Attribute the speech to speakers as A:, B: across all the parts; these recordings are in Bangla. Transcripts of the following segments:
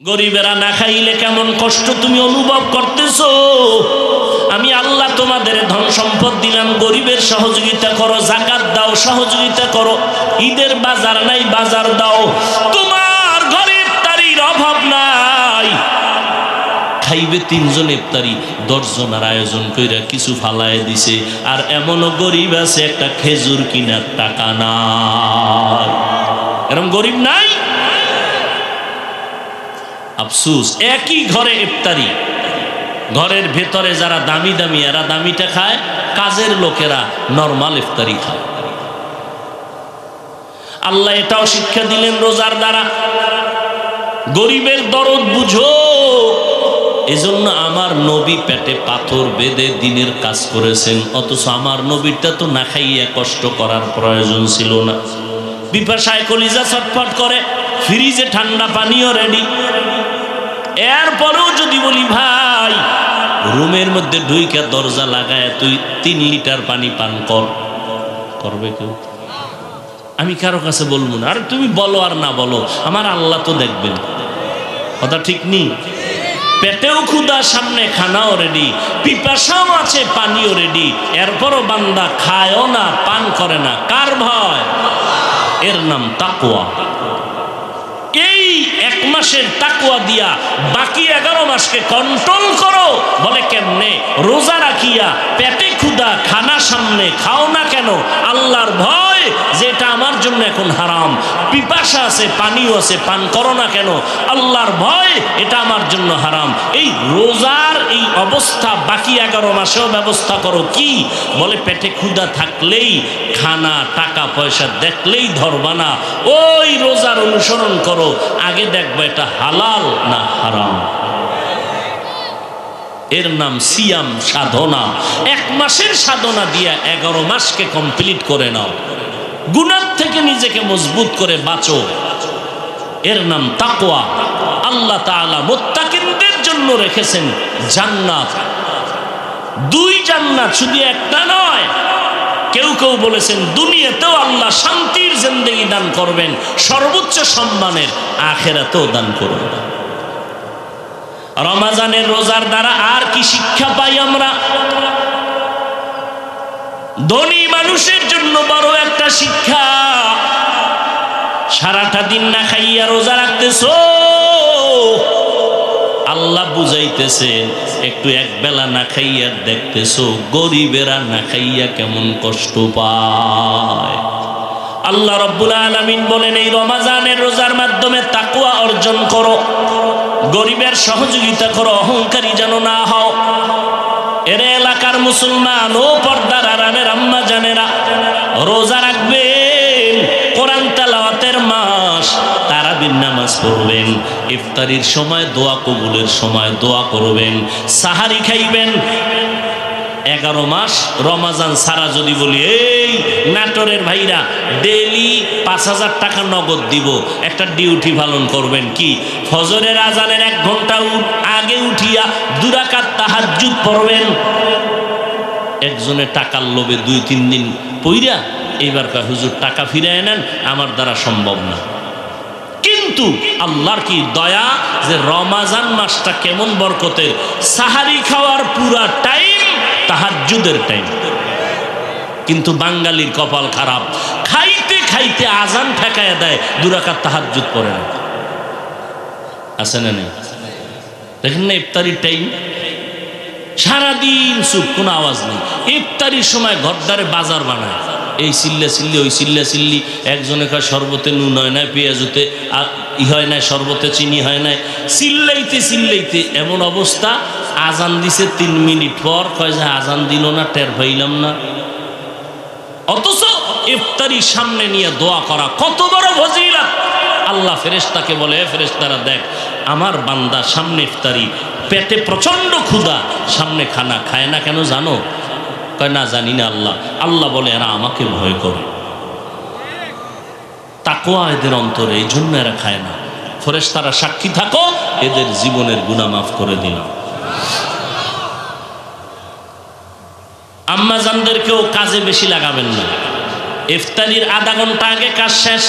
A: গরিবেরা না খাইলে কেমন কষ্ট তুমি অনুভব করতেছো। আমি আল্লাহ তোমাদের ধন সম্পদ দিলাম, গরিবের সহযোগিতা করো, যাকাত দাও, সহযোগিতা করো। ঈদের বাজার নাই, বাজার দাও। তোমার ঘরে ইফতারির অভাব নাই, খাইবে 3 জন ইফতারি 10 জনের আয়োজন কইরা কিছু ফালায় দিছে। আর এমনও গরিব আছে একটা খেজুর কিনার টাকা নাই। এরকম গরিব নাই? আফসোস, একই ঘরে ইফতারি, ঘরের ভেতরে যারা দামি দামি এরা দামিটা খায়, কাজের লোকেরা নরমাল ইফতারি খায়। আল্লাহ এটাও শিক্ষা দিলেন রোজার দ্বারা, গরিবের দরদ বুঝো। এজন্য আমার নবী পেটে পাথর বেঁধে দিনের কাজ করেছেন, অথচ আমার নবীরটা তো না খাইয়া কষ্ট করার প্রয়োজন ছিল না। পিপাসায় কলিজা ছটফট করে, ফ্রিজে ঠান্ডা পানিও রেডি। এরপরেও যদি বলি ভাই রুমের মধ্যে ঢুইকা দরজা লাগায় তুই 3 লিটার পানি পান কর, করবে কেউ? আমি কারো কাছে বলবো না। আর তুমি বলো আর না বলো, আমার আল্লাহ তো দেখবেন। কথা ঠিক নেই? পেটেও ক্ষুধা, সামনে খানাও রেডি, পিপাসাও আছে, পানিও রেডি। এরপরও বান্দা খায়ও না, পান করে না। কার ভয়? এর নাম তাকওয়া। এই 1 মাসের তাকওয়া দিয়া বাকি 11 মাসকে কন্ট্রোল করো। বলে কেমনে? রোজা রাখিয়া পেটে ক্ষুধা, খানা সামনে, খাও না কেন? আল্লাহর ভয় যে এটা আমার জন্য এখন হারাম। পিপাসা আছে, পানিও আছে, পান করো না কেন? আল্লাহর ভয় এটা আমার জন্য হারাম। এই রোজার এই অবস্থা বাকি 11 মাসেও ব্যবস্থা করো। কি বলে? পেটে ক্ষুধা থাকলেই, খানা টাকা পয়সা দেখলেই ধরবা না, ওই রোজার অনুসরণ করো। আগে দেখবা এটা হালাল না হারাম। এর নাম সিয়াম, সাধনা। 1 মাসের সাধনা দিয়া 11 মাসকে কমপ্লিট করে নাও। গুনাহ থেকে নিজেকে মজবুত করে বাঁচো। এর নাম তাকওয়া। আল্লাহ তাআলা মুত্তাকিনদের জন্য রেখেছেন জান্নাত। 2 জান্নাত, শুধু একটা নয়। কেউ কেউ বলেছেন দুনিয়াতেও আল্লাহ শান্তির জিন্দেগি দান করবেন, সর্বোচ্চ সম্মানের আখিরাতেও দান করবেন। রমজানের রোজার দ্বারা আর কি শিক্ষা পাই আমরা? ধনী মানুষের জন্য বড় একটা শিক্ষা। সারাটা দিন না খাইয়া রোজা রাখতেছো, আল্লাহ বুঝাইতেছে একটু একবেলা না খাইয়া দেখতেছো গরিবেরা না খাইয়া কেমন কষ্ট পায়। আল্লাহ রাব্বুল আলামিন বলেন এই রমজানের রোজার মাধ্যমে তাকওয়া অর্জন করো, গরিবের সহযোগিতা করো, অহংকারী যেন না হও। এর এলাকার মুসলমান ও পর্দার আড়ালের আম্মা জানেরা, রোজা রাখবেন, কোরআন তেলাওয়াতের মাস, তারাবির নামাজ পড়বেন, ইফতারির সময় দোয়া কবুলের সময় দোয়া করবেন, সাহারি খাইবেন। 11 মাস রমজান সারা যদি বলি এই নাটোরের ভাইরা ডেইলি 5000 টাকা নগদ দিব, একটা ডিউটি পালন করবেন। কি? ফজরের আজানের 1 ঘন্টা আগে উঠিয়া 2 রাকাত তাহাজ্জুদ পড়বেন। একজনে টাকার লোভে 2-3 দিন পইরা এইবার কয় হুজুর টাকা ফিরায় নেন, আমার দ্বারা সম্ভব না। কিন্তু আল্লাহর কি দয়া যে রমজান মাসটা কেমন বরকতের। সাহারি খাওয়ার পুরা টাইম তাহাজ্জুদের টাইম। কিন্তু বাঙালির কপাল খারাপ, খাইতে খাইতে আজান ঠেকায় দেয়, 2 রাকাত তাহাজ্জুদ পড়ে না। আছে না নেই? দেখেন না ইফতারির টাইম, সারাদিন চুপ, কোনো আওয়াজ নেই। ইফতারির সময় ঘরদারে বাজার বানায়, এই চিল্লা চিল্লি, ওই চিল্লা চিল্লি। একজনে কয় শরবতে নুন হয় না, পেঁয়াজুতে হয় না, শরবতে চিনি হয় না, চিল্লাইতে চিল্লাইতে এমন অবস্থা। আজান দিছে 3 মিনিট পর কয় যে আজান দিল না, টের পাইলাম না। অথচ ইফতারি সামনে নিয়ে দোয়া করা কত বড় ফজিলত। আল্লাহ ফেরেশতাকে বলে, ফেরেশতারা দেখ আমার বান্দা সামনে ইফতারি, পেটে প্রচন্ড ক্ষুধা, সামনে খানা খায় না কেন জানো? কয় না জানি না আল্লাহ। আল্লাহ বলে এরা আমাকে ভয় করে, তাকওয়া এদের অন্তরে, এই জন্য এরা খায় না। ফেরেশতারা সাক্ষী থাকো, এদের জীবনের গুনাহ মাফ করে দিলাম। আম্মা জানদেরকেও কাজে বেশি লাগাবেন না। ইফতারির আধা ঘন্টা আগে কাজ শেষ,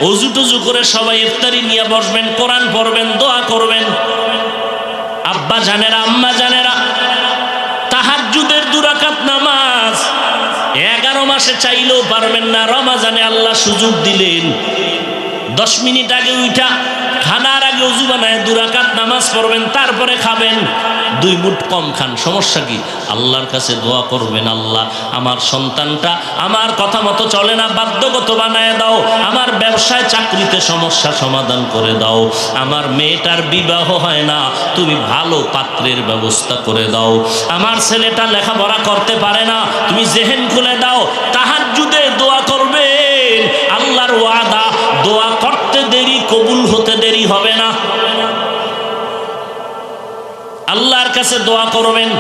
A: অজু টুজু করে সবাই ইফতারি নিয়ে বসবেন, কোরআন পড়বেন, দোয়া করবেন। আব্বা জানেরা, আম্মা জানেরা, তাহাজ্জুদের 2 রাকাত নামাজ 11 মাসে চাইলেও পারবেন না। রমাজানে আল্লাহ সুযোগ দিলেন, 10 মিনিট আগে উঠা খানার আগে ওযু বানায় 2 রাকাত নামাজ পড়বেন, তারপরে খাবেন। 2 মুঠ কম খান, সমস্যা কি? আল্লাহর কাছে দোয়া করবেন, আল্লাহ আমার সন্তানটা আমার কথা মতো চলে না, বাধ্যগত বানায় দাও। আমার ব্যবসায় চাকরিতে সমস্যা সমাধান করে দাও। আমার মেয়েটার বিবাহ হয় না, তুমি ভালো পাত্রের ব্যবস্থা করে দাও। আমার ছেলেটা লেখাপড়া করতে পারে না, তুমি জেহেন খুলে দাও। তাহাজ্জুদে দোয়া করবেন, আল্লাহর ওয়াদা, দোয়া করতে দেরি, কবুল হতে দেরি হবে না। আল্লাহর কাছে দোয়া করবেন,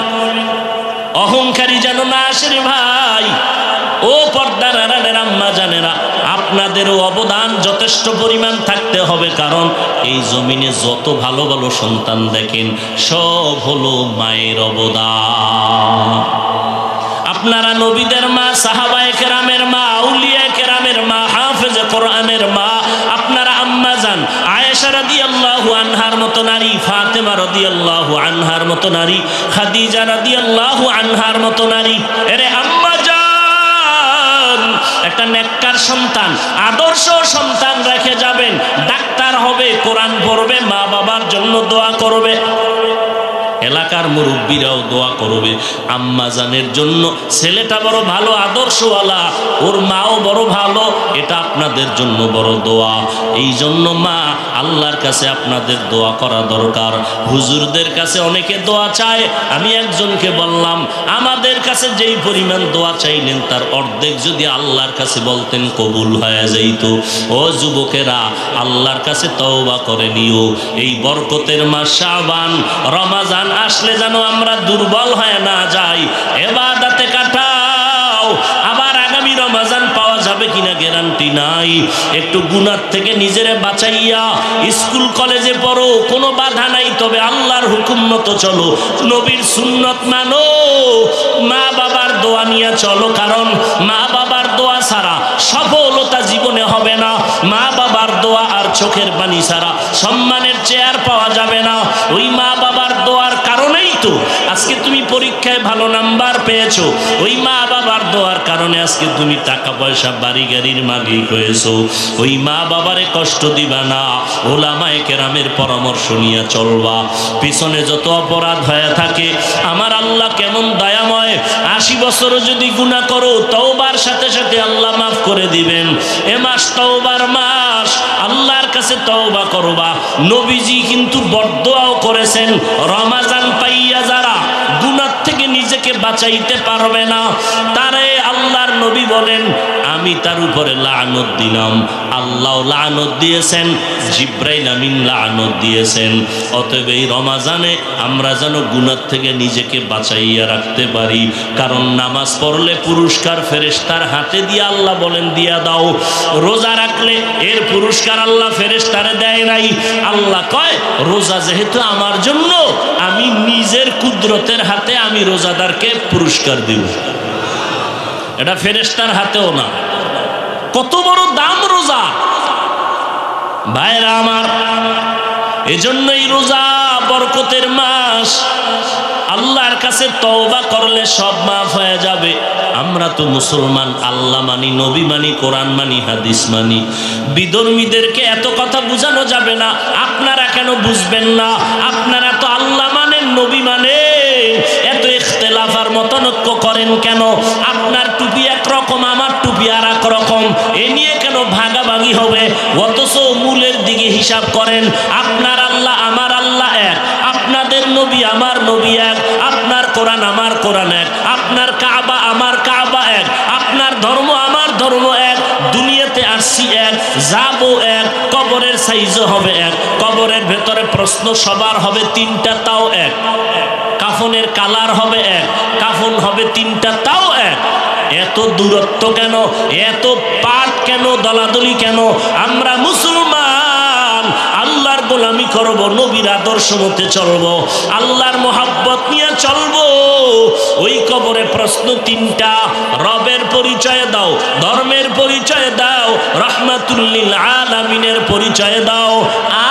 A: অহংকারী যেন না আসে রে ভাই। ও পর্দার আড়ালের আম্মা জানেরা, আপনাদেরও অবদান যথেষ্ট পরিমাণ থাকতে হবে, কারণ এই জমিনে যত ভালো ভালো সন্তান দেখেন সব হলো মায়ের অবদান। আপনারা নবীদের মা, সাহাবায়ে কেরামের মা, আউলিয়া কেরামের মা, হাফেজে কোরআনের মা, আপনারা আম্মা জান আয়েশা রাদিয়াল্লাহু আনহার মতো নারী, ফাতেমা রাদিয়াল্লাহু আনহার মতো নারী, খাদিজা রাদিয়াল্লাহু আনহার মতো নারী। এরে আম্মা জান, একটা নেককার সন্তান, আদর্শ সন্তান রেখে যাবেন। ডাক্তার হবে, কোরআন পড়বে, মা বাবার জন্য দোয়া করবে, এলাকার মুরব্বীরাও দোয়া করবে। আম্মা জানের জন্য ছেলেটা বড় ভালো, আদর্শওয়ালা, ওর মাও বড় ভালো, এটা আপনাদের জন্য বড় দোয়া। এই জন্য মা, আল্লাহর কাছে আপনাদের দোয়া করা দরকার। হুজুরদের কাছে অনেকে দোয়া চায়, আমি একজনকে বললাম, আমাদের কাছে যেই পরিমাণ দোয়া চাইলেন তার অর্ধেক যদি আল্লাহর কাছে বলতেন কবুল হয়ে যাইত। ও যুবকেরা, আল্লাহর কাছে তওবা করে নিও। এই বরকতের মাস শাবান, রমাজান আসলে যেন আমরা দুর্বল হয়ে না যাই, ইবাদতে কাটাও। আবার আগামী রমজান পাওয়া যাবে কিনা গ্যারান্টি নাই। একটু গুনাহ থেকে নিজেরে বাঁচাইয়া স্কুল কলেজে পড়ো, কোনো বাধা নাই, তবে আল্লাহর হুকুম মতো চলো, নবীর সুন্নত মানো, মা বাবার দোয়া নিয়ে চলো, কারণ মা বাবার দোয়া ছাড়া সফলতা জীবনে হবে না। মা বাবার দোয়া আর চোখের পানি ছাড়া সম্মানের চেয়ার পাওয়া যাবে না। ওই মা বাবার দোয়ার কারণেই তো আজকে তুমি পরীক্ষায় ভালো নাম্বার পেয়েছো, ওই মা বাবার দোয়ার কারণে আজকে তুমি টাকা পয়সা, বাড়ি গাড়ির মালিক হয়েছো। ওই মা বাবারে কষ্ট দিবা না, ওলামায়ে কেরামের পরামর্শ নিয়ে চলবা। পিছনে যত অপরাধ হয়ে থাকে, আমার আল্লাহ কেমন দয়াময়, 80 বছরও যদি গুনাহ করো, তওবার সাথে সাথে আল্লাহ মাফ করে দিবেন। এ মাস তওবার মাস, আল্লাহর কাছে তওবা করবা। নবীজি কিন্তু বদদোয়াও করেছেন, রমাজান পাইয়া যারা গুনাহ থেকে নিজেকে বাঁচাইতে পারবে না, তারে আল্লাহর নবী বলেন আমি তার উপরে লানত দিলাম। আল্লাহ লানত দিয়েছেন, জিব্রাইল আমিন লানত দিয়েছেন। অতএব এই রমাজানে আমরা যেন গুনাহ থেকে নিজেকে বাঁচাইয়া রাখতে পারি, কারণ নামাজ পড়লে পুরস্কার ফেরেশতার হাতে দিয়ে আল্লাহ বলেন দিয়া দাও। রোজা রাখলে এর পুরস্কার আল্লাহ ফেরেশতারে দেয় নাই। আল্লাহ কয় রোজা যেহেতু আমার জন্য, আমি নিজের কুদরতের হাতে আমি রোজাদারকে পুরস্কার দিব, এটা ফেরেশতার হাতেও না। কত বড় দাম রোজা ভাইরা আমার। এজন্যই রোজা বরকতের মাস, আল্লাহর কাছে তওবা করলে সব মাফ হয়ে যাবে। আমরা তো মুসলমান, আল্লাহ মানি, নবী মানি, কোরআন মানি, হাদিস মানি। বিধর্মীদেরকে এত কথা বোঝানো যাবে না। আপনারা কেন বুঝবেন না? আপনারা তো আল্লাহ মানেন, নবী মানেন, এত ইখতিলাফ আর মতানৈক্য করেন কেন? আপনার টুপি একরকম, আমার টুপি আর এক রকম, এ নিয়ে কেন ভাগাভাগি হবে? অথচ মূলের দিকে হিসাব করেন, আপনার আল্লাহ আমার আল্লাহ এক, আপনাদের নবী আমার নবী এক, আপনার কোরআন আমার কোরআন এক, আপনার কাবা আমার কাবা এক, আপনার ধর্ম আমার ধর্ম এক। দুনিয়াতে আসছি এক, যাবো এক, কবরের সাইজও হবে এক, কবরের ভেতরে প্রশ্ন সবার হবে 3টা, তাও এক। কাফনের কালার হবে এক, কাফন হবে 3টা, তাও এক। এত দূরত্ব কেন? এত পাট কেন? দলাদলি কেন? আমরা মুসলমান, আল্লাহর গোলামি করব, নবীর আদর্শ মতে চলবো, আল্লাহর মোহাব্বত নিয়ে চলবো। ওই কবরে প্রশ্ন তিনটা, রবের পরিচয় দাও, ধর্মের পরিচয় দাও, রাহমাতুল লিল আলামিনের পরিচয় দাও।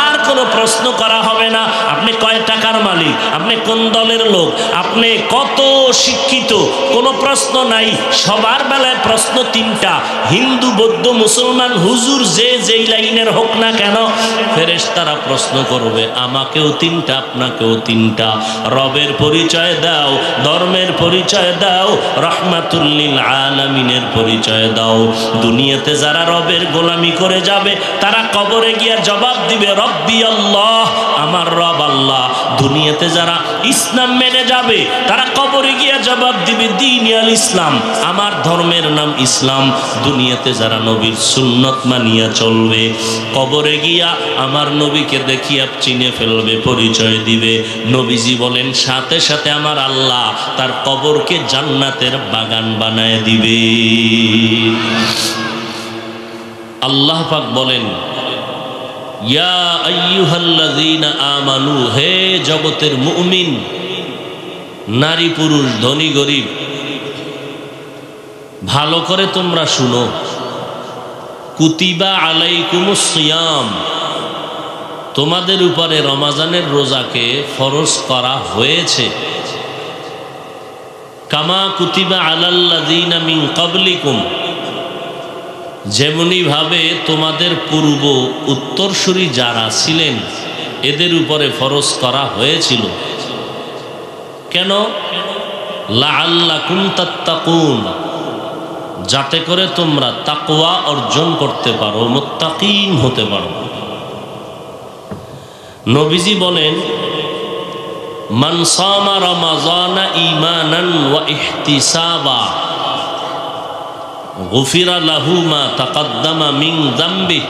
A: আর কোনো প্রশ্ন করা হবে না। আপনি কয় টাকার মালিক, আপনি কোন দলের লোক, আপনি কত শিক্ষিত, কোনো প্রশ্ন নাই। সবার বেলায় প্রশ্ন তিনটা, হিন্দু বৌদ্ধ মুসলমান হুজুর যে যেই লাইনের হোক না কেন, ফেরেশতারা প্রশ্ন করবে, আমাকেও তিনটা, আপনাকেও তিনটা। রবের পরিচয় দাও, ধর্মের পরিচয় দাও, রাহমাতুল লিল আলামিনের পরিচয় দাও। দুনিয়াতে যারা রবের গোলামি করে যাবে তারা কবরে গিয়ে জবাব দিবে, রব্বি আল্লাহ, আমার রব আল্লাহ। দুনিয়াতে যারা ইসলাম মেনে যাবে তারা কবরে গিয়ে জবাব দিবে, দ্বীন আল ইসলাম, আমার ধর্মের নাম ইসলাম। দুনিয়াতে যারা নবীর সুন্নত মানিয়া চলবে, কবরে গিয়া আমার নবীকে দেখিয়া চিনে ফেলবে, পরিচয় দিবে। নবীজি বলেন সাথে সাথে আমার আল্লাহ তার কবরকে জান্নাতের বাগান বানায় দিবে। আল্লাহ পাক বলেন, ইয়া আইয়ুহাল্লাযীনা আমানু, হে জগতের মুমিন, নারী পুরুষ ধনী গরিব, ভালো করে তোমরা শুনো। কুতিবা আলাইকুমুস সিয়াম, তোমাদের উপরে রমাজানের রোজাকে ফরজ করা হয়েছে। কামা কুতিবা আলাল্লাযীনা মিন ক্বাবলিকুম, যেমনি ভাবে তোমাদের পূর্ব উত্তরসূরি যারা ছিলেন এদের উপরে ফরজ করা হয়েছিল। কেন? লাআল্লাকুম তাত্তাকুন, যাতে করে তোমরা তাকওয়া অর্জন করতে পারো, মুত্তাকিন হতে পারো। নবীজি বলেন, মান সামা রমাজানা ঈমানান ওয়া ইহতিসাবা গুফিরা লাহু মা তাকাদ্দামা মিন যামবি,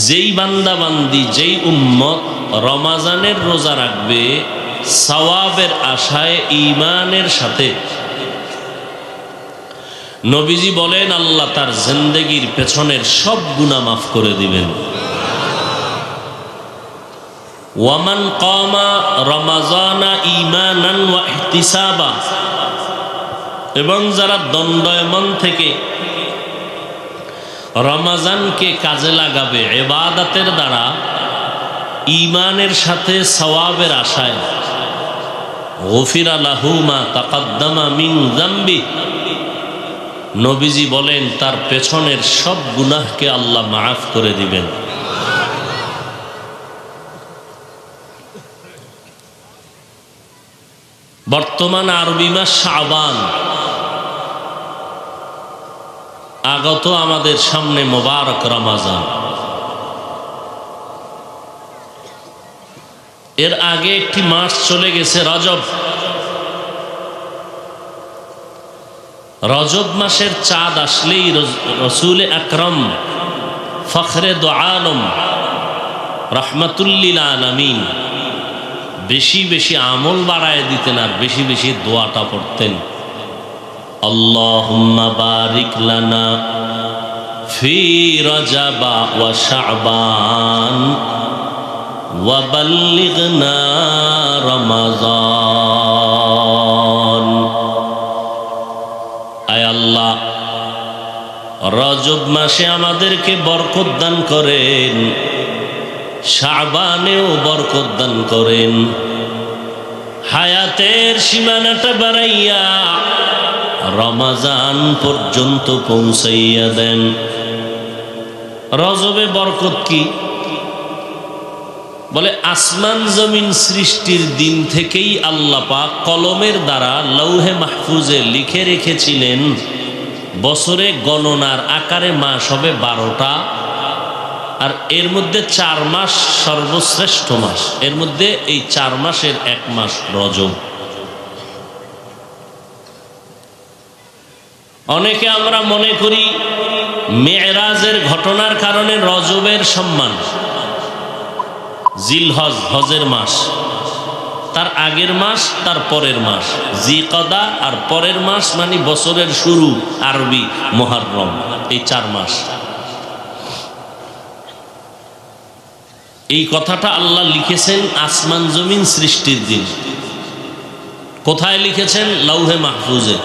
A: যেই বান্দা বান্দি, যেই উম্মত রমাজানের রোজা রাখবে সওয়াবের আশায় ঈমানের সাথে, নবীজি বলেন আল্লাহ তার জিন্দেগির পেছনের সব গুনাহ মাফ করে দিবেন। ওয়ামান কামা রমাজানা ঈমানান ওয়া ইহতিসাবা, এবং যারা দণ্ডায়মান থেকে রমাজানকে কাজে লাগাবে ইবাদতের দ্বারা, ঈমানের সাথে সওয়াবের আশায়, গুফিরা লাহু মা তাকাদ্দামা মিন যামবি, নবীজি বলেন তার পেছনের সব গুনাহকে আল্লাহ মাফ করে দিবেন। বর্তমান আরবি মাস শাবান, আগত আমাদের সামনে মোবারক রমাজান। এর আগে একটি মাস চলে গেছে রজব। রজব মাসের চাঁদ আসলেই রসুল আকরম ফখরে দো আলম রাহমাতুল লিল আলামিন বেশি বেশি আমল বাড়ায় দিতেন আর বেশি বেশি দোয়াটা পড়তেন, আল্লাহুম্মা বারিক লানা ফি রজবা ওয়া শাবান ওয়া বাল্লিগনা রমাজান। আয় আল্লাহ, রজব মাসে আমাদেরকে বরকত দান করেন, শাবানেও বরকত দান করেন, হায়াতের সীমানাটা বাড়াইয়া রমাজান পর্যন্ত পৌঁছাইয়া দেন। রজবে বরকত কি? বলে আসমান জমিন সৃষ্টির দিন থেকেই আল্লাহ পাক কলমের দ্বারা লৌহে মাহফুজে লিখে রেখেছিলেন বছরে গণনার আকারে মাস হবে 12টা, আর এর মধ্যে 4 মাস সর্বশ্রেষ্ঠ মাস। এর মধ্যে এই 4 মাসের এক মাস রজব। অনেকে আমরা মনে করি মেরাজের ঘটনার কারণে রজবের সম্মান। জিলহজ, হজের মাস, তার আগের মাস, তার পরের মাস জিকদা, আর পরের মাস মানে বছরের শুরু আরবি মুহররম। এই 4 মাস। এই কথাটা আল্লাহ লিখেছেন আসমান জমিন সৃষ্টির দিন। কোথায় লিখেছেন? লাউহে মাহফুজে।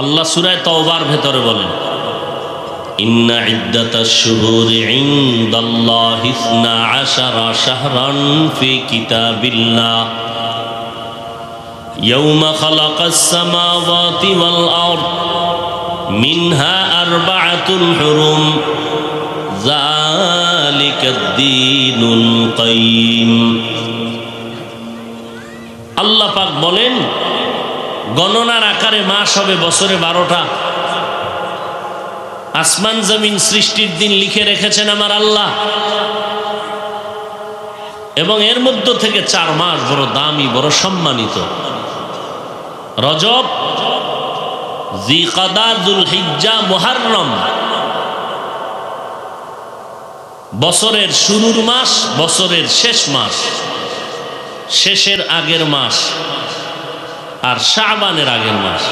A: আল্লাহ সূরা তাওবার ভেতরে বলেন, ইন্না ইদ্দাতাশ শুহুরি ইনদাল্লাহি 12 শাহরান ফি কিতাবিল্লাহ ইয়াওমা খালাকাস সামাওয়াতি ওয়াল আরদ মিনহা আরবাআতুন হুরুম যালিকাদ দীনুল কাইয়্যিম। আল্লাহ পাক বলেন, গণনার আকারে মাস হবে বছরে 12টা। আসমান জমিন সৃষ্টির দিন লিখে রেখেছেন আমার আল্লাহ, এবং এর মধ্য থেকে 4 মাস বড় দামি, বড় সম্মানিত। রজব, জিকাদা, যুলহিজ্জা, মুহররম। বছরের শুরুর মাস, বছরের শেষ মাস, শেষের আগের মাস, আর শাবানের আগের মাস।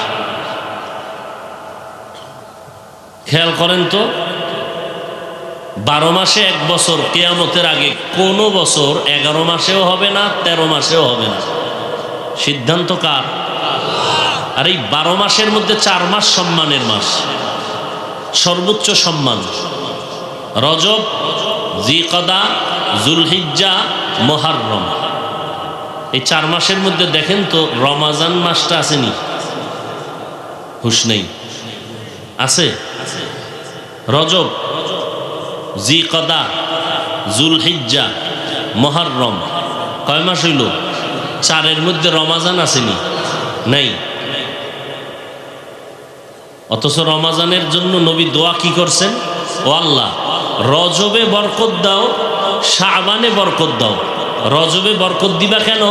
A: খেয়াল করেন তো, 12 মাসে এক বছর, কিয়ামতের আগে কোনো বছর 11 মাসেও হবে না, 13 মাসেও হবে না। সিদ্ধান্ত কার? আর এই 12 মাসের মধ্যে 4 মাস সম্মানের মাস, সর্বোচ্চ সম্মান। রজব, জিকাদা, যুলহিজ্জা, মুহররম। এই 4 মাসের মধ্যে দেখেন তো রমাজান মাসটা আসেনি? হুশ নেই? আছে? রজব, জিকাদা, যুলহিজ্জা, মুহররম, কয় মাস হইল? 4-এর মধ্যে রমাজান আসেনি? নাই। অথচ রমাজানের জন্য নবী দোয়া কি করছেন? ও আল্লাহ, রজবে বরকত দাও, শাবানে বরকত দাও। রজবে বরকত দিবা কেন?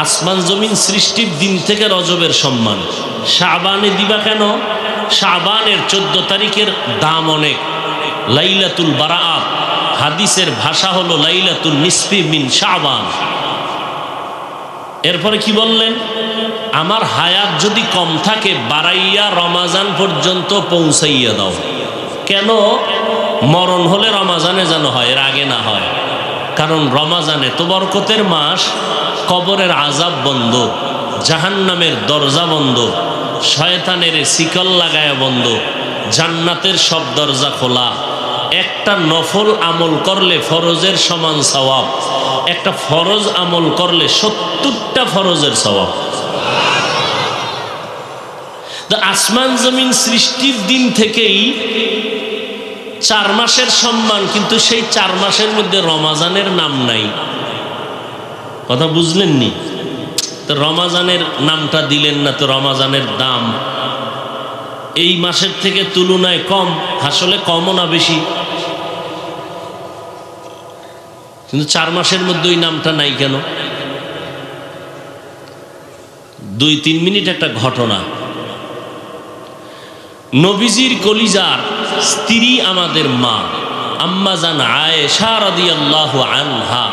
A: আসমান জমিন সৃষ্টির দিন থেকে রজবের সম্মান। শাবানে দিবা কেন? শাবানের 14 তারিখের দাম অনেক। লাইলাতুল বারাআত, হাদিসের ভাষা হলো লাইলাতুল নিসফি মিন শাবান। এরপরে কি বললেন? আমার হায়াত যদি কম থাকে বাড়াইয়া রমাজান পর্যন্ত পৌঁছাইয়া দাও। কেন? মরণ হলে রমাজানে যেন হয়, এর আগে না হয়। কারণ রমাজানে তো বরকতের মাস, কবরের আযাব বন্ধ, জাহান্নামের দরজা বন্ধ, শয়তানের শিকল লাগায়া বন্ধ, জান্নাতের সব দরজা খোলা। একটা নফল আমল করলে ফরজের সমান সওয়াব, একটা ফরজ আমল করলে 70টা ফরজের সওয়াব। তো আসমান জমিন সৃষ্টির দিন থেকেই 4 মাসের সম্মান, কিন্তু সেই 4 মাসের মধ্যে রমাজানের নাম নাই। কথা বুঝলেননি? তো রমাজানের নামটা দিলেন না, তো রমাজানের দাম এই মাসের থেকে তুলনায় কম। আসলে কমও না বেশি, কিন্তু 4 মাসের মধ্যে ওই নামটা নাই কেন? 2-3 মিনিট একটা ঘটনা। নবীজির কলিজার স্ত্রী আমাদের মা আম্মাজান আয়েশা রাদিয়াল্লাহু আনহা,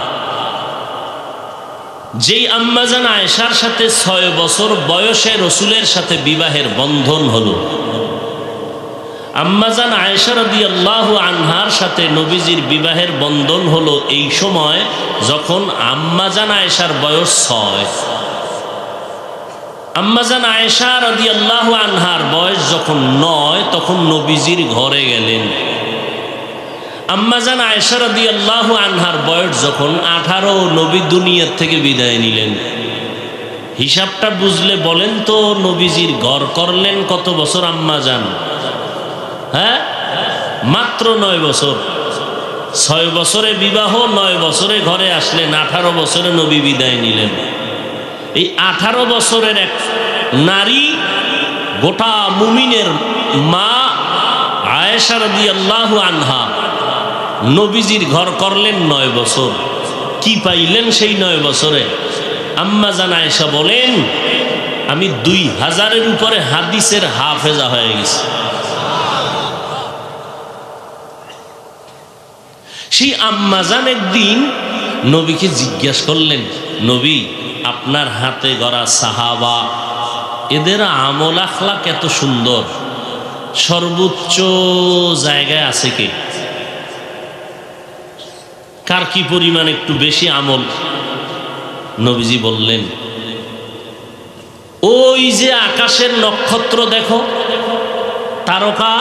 A: যেই আম্মাজান আয়েশার সাথে 6 বছর বয়সে রসুলের সাথে বিবাহের বন্ধন হলো। আম্মাজান আয়েশা রাদিয়াল্লাহু আনহার সাথে নবীজির বিবাহের বন্ধন হলো এই সময় যখন আম্মাজান আয়েশার বয়স 6। আম্মাজান আয়েশা রাদিয়াল্লাহু আনহার বয়স যখন 9, তখন নবীজির ঘরে গেলেন। আম্মাজান আয়েশা রাদিয়াল্লাহু আনহার বয়স যখন 18, নবী দুনিয়ার থেকে বিদায় নিলেন। হিসাবটা বুঝলে বলেন তো, নবীজির ঘর করলেন কত বছর আম্মাজান? হ্যাঁ, মাত্র 9 বছর। 6 বছরে বিবাহ, 9 বছরে ঘরে আসলেন, 18 বছরে নবী বিদায় নিলেন। এই 18 বছরের এক নারী, গোটা মুমিনের মা আয়েশা রাদিয়াল্লাহু আনহা নবীজির ঘর করলেন 9 বছর। কি পাইলেন সেই 9 বছরে? আম্মাজান আয়েশা বলেন, আমি 2000-এর উপরে হাদিসের হাফেজা হয়ে গেছি। সেই আম্মাজান একদিন নবীকে জিজ্ঞাসা করলেন, নবী, আপনার হাতে গড়া সাহাবা, এদের আমল আখলাক এত সুন্দর, সর্বোচ্চ জায়গায় আছে কে? কার কি পরিমাণ একটু বেশি আমল? নবীজি বললেন, ওই যে আকাশের নক্ষত্র দেখো, তারকা,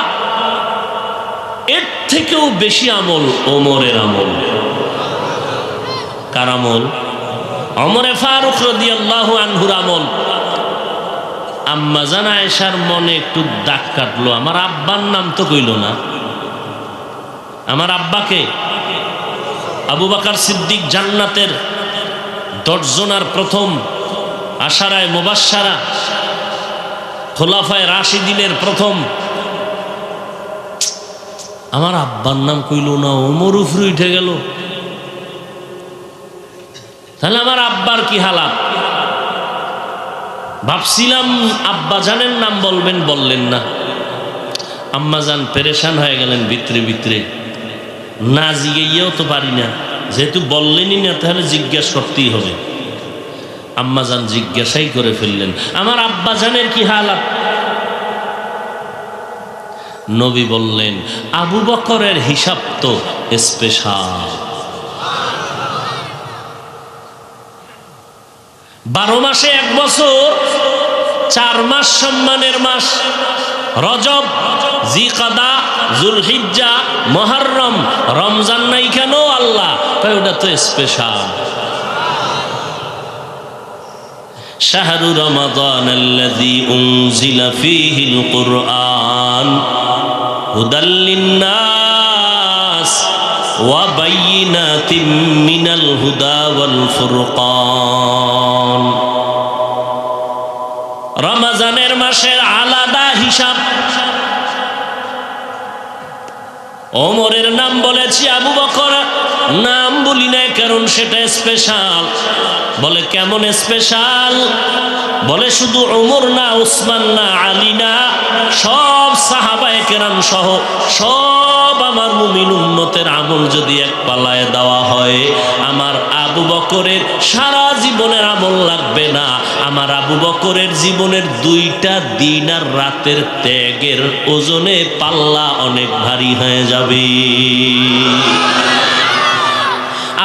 A: এর থেকেও বেশি আমল ওমরের আমল। কার আমল? ওমরে ফারুক রাদিয়াল্লাহু আনহুর আমল। আম্মা জান আয়েশার মনে একটু দাগ কাটলো, আমার আব্বার নাম তো কইল না। আমার আব্বাকে? আবু বকর সিদ্দিক, জান্নাতের 10 জনার প্রথম, আশারায়ে মুবাশশারা, খোলাফায়ে রাশিদিনের প্রথম। আমার আব্বার নাম কইল না, ওমর উপরে উঠে গেল। তাহলে আমার আব্বার কি হালাত? ভাবছিলাম আব্বা জানের নাম বলবেন, বললেন না। আম্মা জান পেরেশান হয়ে গেলেন ভিতরে ভিতরে। না জিজ্ঞেসও তো পারি না, যেহেতু বললেনই না তাহলে জিজ্ঞাসা করতেই হবে। আম্মা জান জিজ্ঞাসাই করে ফেললেন, আমার আব্বা জানের কি হালাত? নবী বললেন, আবু বকরের হিসাব তো স্পেশাল। 12 মাসে 1 বছর, 4 মাস সম্মানের মাস, রজব, জিকাদা, জুলহিজ্জা, মুহররম, রমজান নাই কেন? আল্লাহ কয় ওটা তো স্পেশাল। শাহরু রমাদান আল্লাযী উনজিলা ফীহিল কুরআন হুদাল লিন্নাস ওয়া বাইয়িনাতিম মিনাল হুদা ওয়াল ফুরকান। রমজানের মাসের আলাদা হিসাব। ওমরের নাম বলেছি, আবু বকর নাম বলি না, কারণ সেটা স্পেশাল। বলে কেমন স্পেশাল? বলে শুধু ওমর না, উসমান না, আলী না, সব সাহাবায়ে কেরাম সহ সব আমার মুমিন উম্মতের আমল যদি এক পাল্লায় দেওয়া হয়, আমার আবু বকরের সারা জীবনের আমল লাগবে না। আমার আবু বকরের জীবনের 2টা দিন আর রাতের ত্যাগের ওজনে পাল্লা অনেক ভারী হয়ে যাবে।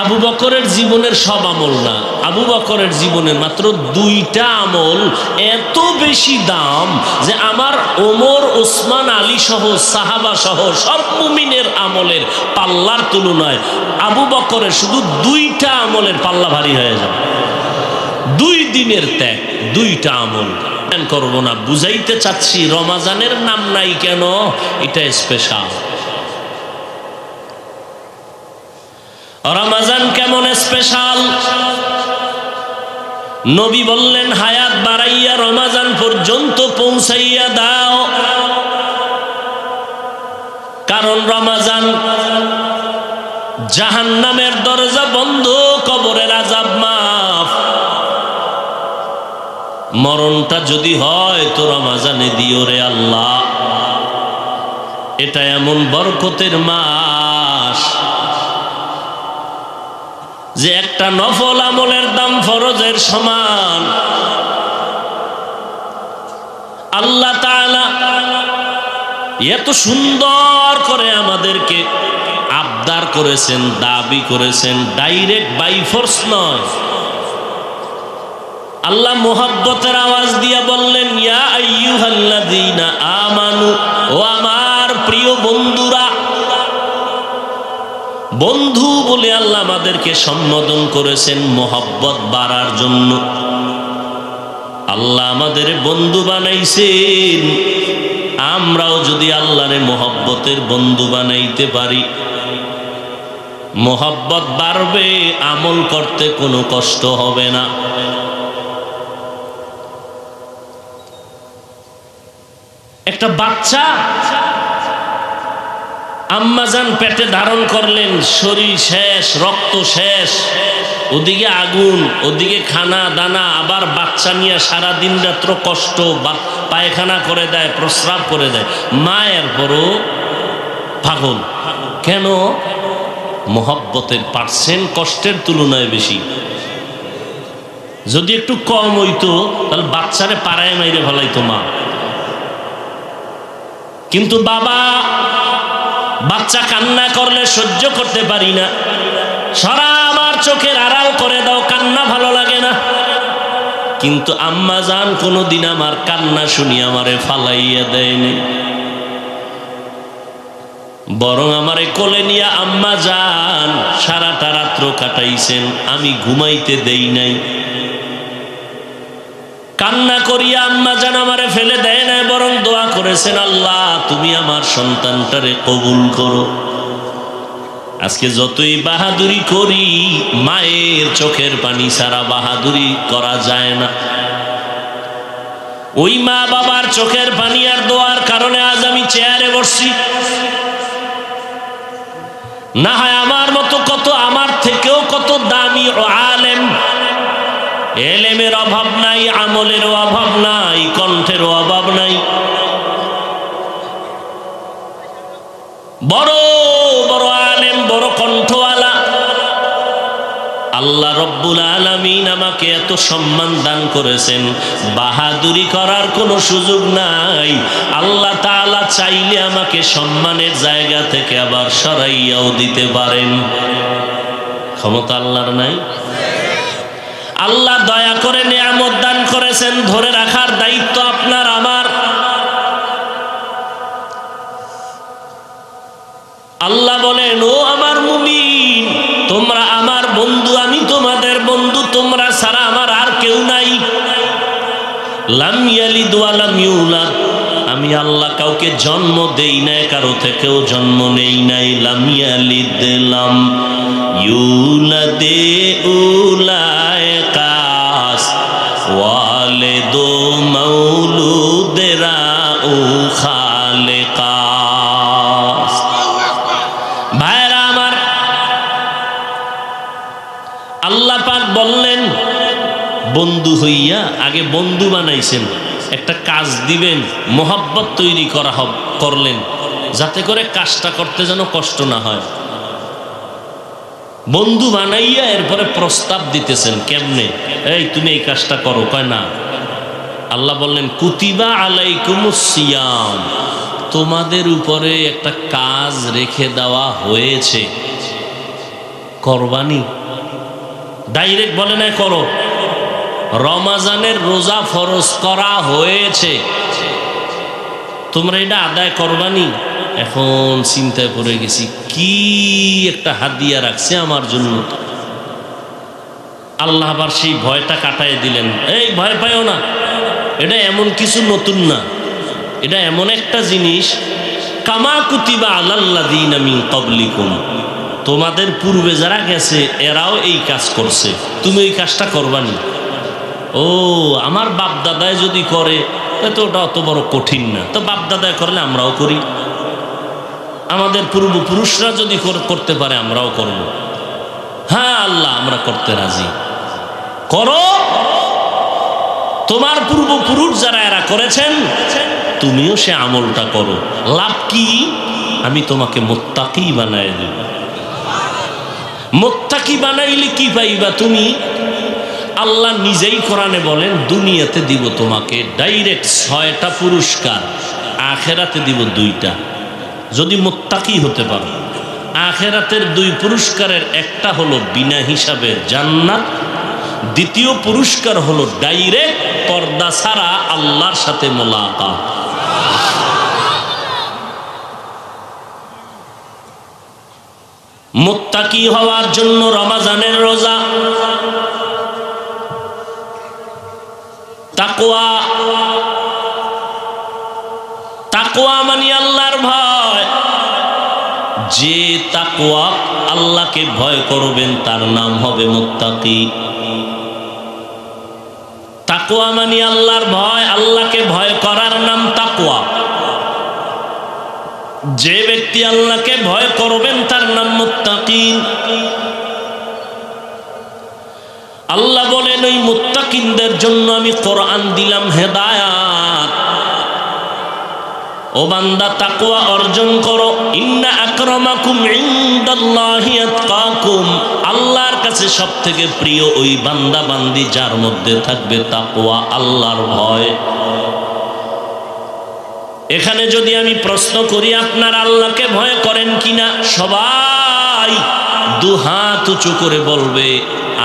A: আবু বকরের জীবনের সব আমল না, আবু বকরের জীবনের মাত্র 2টা আমল এত বেশি দাম যে আমার ওমর, উসমান, আলী সহ সাহাবা সহ সব মুমিনের আমলের পাল্লার তুলনায় আবু বকরের শুধু 2টা আমলের পাল্লা ভারী হয়ে যাবে। 2 দিনের ত্যাগ, 2টা আমল। করবো না, বুঝাইতে চাচ্ছি রমজানের নাম নাই কেন, এটা স্পেশাল। রমজান কেমন স্পেশাল? নবী বললেন, হায়াত বাড়াইয়া রমজান পর্যন্ত পৌঁছাইয়া দাও, কারণ রমজান জাহান্নামের দরজা বন্ধ, কবরের আযাব মাফ। মরণটা যদি হয় তো রমজানে দিও রে আল্লাহ। এটা এমন বরকতের মাস যে একটা নফল আমলের দাম ফরজের সমান। আল্লাহ তাআলা এত সুন্দর করে আমাদেরকে আবদার করেছেন, দাবি করেছেন, ডাইরেক্ট বাই ফোর্স নয়। আল্লাহ মোহাব্বতের আওয়াজ দিয়া বললেন, ইয়া আইয়ুহাল্লাযীনা আমানু, ও আমার প্রিয় বন্ধুরা। বন্ধু বলে আল্লাহ আমাদেরকে সম্বোধন করেছেন মোহাব্বত বাড়ার জন্য। আল্লাহ আমাদের বন্ধু বানাইছেন, আমরাও যদি আল্লাহরে মোহাব্বতের বন্ধু বানাইতে পারি, মোহাব্বত বাড়বে, আমল করতে কোনো কষ্ট হবে না। একটা বাচ্চা আম্মাজান পেটে ধারণ করলেন, শরীর শেষ, রক্ত শেষ, ওদিকে আগুন, ওদিকে খানা দানা, আবার বাচ্চা নিয়ে সারাদিন রাত্র কষ্ট, পায়খানা করে দেয়, প্রস্রাব করে দেয়। মায়ের পরও পাগল কেন? মোহাব্বতের পার্সেন্ট কষ্টের তুলনায় বেশি। যদি একটু কম হইতো তাহলে বাচ্চারে পাড়ায় মাইরে ফেলাইতো মা। কিন্তু বাবা বাচ্চা কান্না করলে সহ্য করতে পারি না, সারা আমার চোখের আড়াল করে দাও, কান্না ভালো লাগে না। কিন্তু আম্মা জান কোনোদিন আমার কান্না শুনি আমারে ফালাইয়া দেয়নি, বরং আমারে কোলে নিয়ে আম্মা জান সারাটা রাত্র কাটাইছেন, আমি ঘুমাইতে দেই নাই। কান্না করিয়া আম্মা জান আমারে ফেলে দেয় নাই, বরং দোয়া করেছেন, আল্লাহ তুমি আমার সন্তানটারে কবুল করো। আজকে যতই বাহাদুরি করি, মায়ের চোখের পানি ছাড়া বাহাদুরি করা যায় না। ওই মা বাবার চোখের পানি আর দোয়ার কারণে আজ আমি চেয়ারে বসছি। না হয় আমার মতো কত, আমার থেকেও কত দামি ও আলেম, এলেমের অভাব নাই, আমলের অভাব নাই, কণ্ঠের অভাব নাই, বড় বড় আলেম, বড় কণ্ঠওয়ালা। আল্লাহ রব্বুল আলামিন আমাকে এত সম্মান দান করেছেন, বাহাদুরি করার কোনো সুযোগ নাই। আল্লাহ তাআলা চাইলে আমাকে সম্মানের জায়গা থেকে আবার সরাইয়াও দিতে পারেন। ক্ষমতা আল্লাহর নাই? আল্লাহ দয়া করে নিয়ামত দান করেছেন, ধরে রাখার দায়িত্ব আপনার আমার। আল্লাহ বলেন, ও আমার মুমিন, তোমরা আমার বন্ধু, আমি তোমাদের বন্ধু, তোমরা ছাড়া আমার আর কেউ নাই। লাম ইয়ালিদ ওয়া লাম ইউলাদ, আমি আল্লাহ কাউকে জন্ম দেই নাই, কারো থেকেও জন্ম নেই নাই। লাম ইয়ালিদ লাম ইউলাদে উলায়কাস ওয়ালিদু মাউলুদেরা ও খালেকাস। ভাইরা আমার, আল্লাহ পাক বললেন, বন্ধু হইয়া আগে বন্ধু বানাইছেন, একটা কাজ দিবেন, মোহাব্বত তৈরি করলেন, যাতে করে কাজটা করতে যেন কষ্ট না হয়। বন্ধু বানাইয়া এরপরে প্রস্তাব দিতেছেন, কেমনে, এই তুমি এই কাজটা করো, কয় না। আল্লাহ বললেন, কুতিবা আলাইকুমুস সিয়াম, তোমাদের উপরে একটা কাজ রেখে দেওয়া হয়েছে, করবানি। ডাইরেক্ট বলে না করো, রমাজানের রোজা ফরজ করা হয়েছে, তোমরা এটা আদায় করবানি। এখন চিন্তায় পড়ে গেছি, কি একটা হাদিয়া রাখছে আমার জন্য। আল্লাহ আবার সেই ভয়টা কাটায় দিলেন, এই ভয় পাইও না, এটা এমন কিছু নতুন না, এটা এমন একটা জিনিস, কামা কুতিবা আলাল্লাযীনা মিন ক্বাবলিকুম, তোমাদের পূর্বে যারা গেছে এরাও এই কাজ করছে, তুমি এই কাজটা করবানি। ও, আমার বাপ দাদায় যদি করে তো ওটা অত বড় কঠিন না, তো বাপ দাদায় করলে আমরাও করি, আমাদের পূর্বপুরুষরা যদি করতে পারে আমরাও করব। হ্যাঁ আল্লাহ, আমরা করতে রাজি, করো। তোমার পূর্বপুরুষ যারা এরা করেছেন, তুমিও সে আমলটা করো। লাভ কি? আমি তোমাকে মুত্তাকি বানায় দেব। মুত্তাকি বানাইলে কি পাইবা তুমি? আল্লাহ নিজেই কোরআনে বলেন, দুনিয়াতে দিব তোমাকে ডাইরেক্ট 6টা পুরস্কার, আখেরাতে দিব 2টা, যদি মুত্তাকি হতে পারো। আখেরাতের 2 পুরস্কারের একটা হলো বিনা হিসাবে জান্নাত, দ্বিতীয় পুরস্কার হলো ডাইরেক্ট পর্দা ছাড়া আল্লাহর সাথে মোলাকাত। মুত্তাকি হওয়ার জন্য রমজানের রোজা, তাকওয়া, তাকওয়া মানে আল্লাহর ভয়। যে তাকওয়া, আল্লাহকে ভয় করবেন, তার নাম হবে মুত্তাকি। তাকওয়া মানে আল্লাহর ভয়, আল্লাহকে ভয় করার নাম তাকওয়া। যে ব্যক্তি আল্লাহকে ভয় করবেন তার নাম মুত্তাকি। আল্লাহ বলেন, ওই মুত্তাকিনদের জন্য আমি কোরআন দিলাম হেদায়াত। ও বান্দা, তাকওয়া অর্জন করো। ইন্না আকরামাকুম ইনদাল্লাহি আতকাকুম, আল্লাহর কাছে সবথেকে প্রিয় ওই বান্দা বান্দি যার মধ্যে থাকবে তাকওয়া, আল্লাহর ভয়। এখানে যদি আমি প্রশ্ন করি, আপনার আল্লাহকে ভয় করেন কিনা? সবাই দুহাত উঁচু করে বলবে,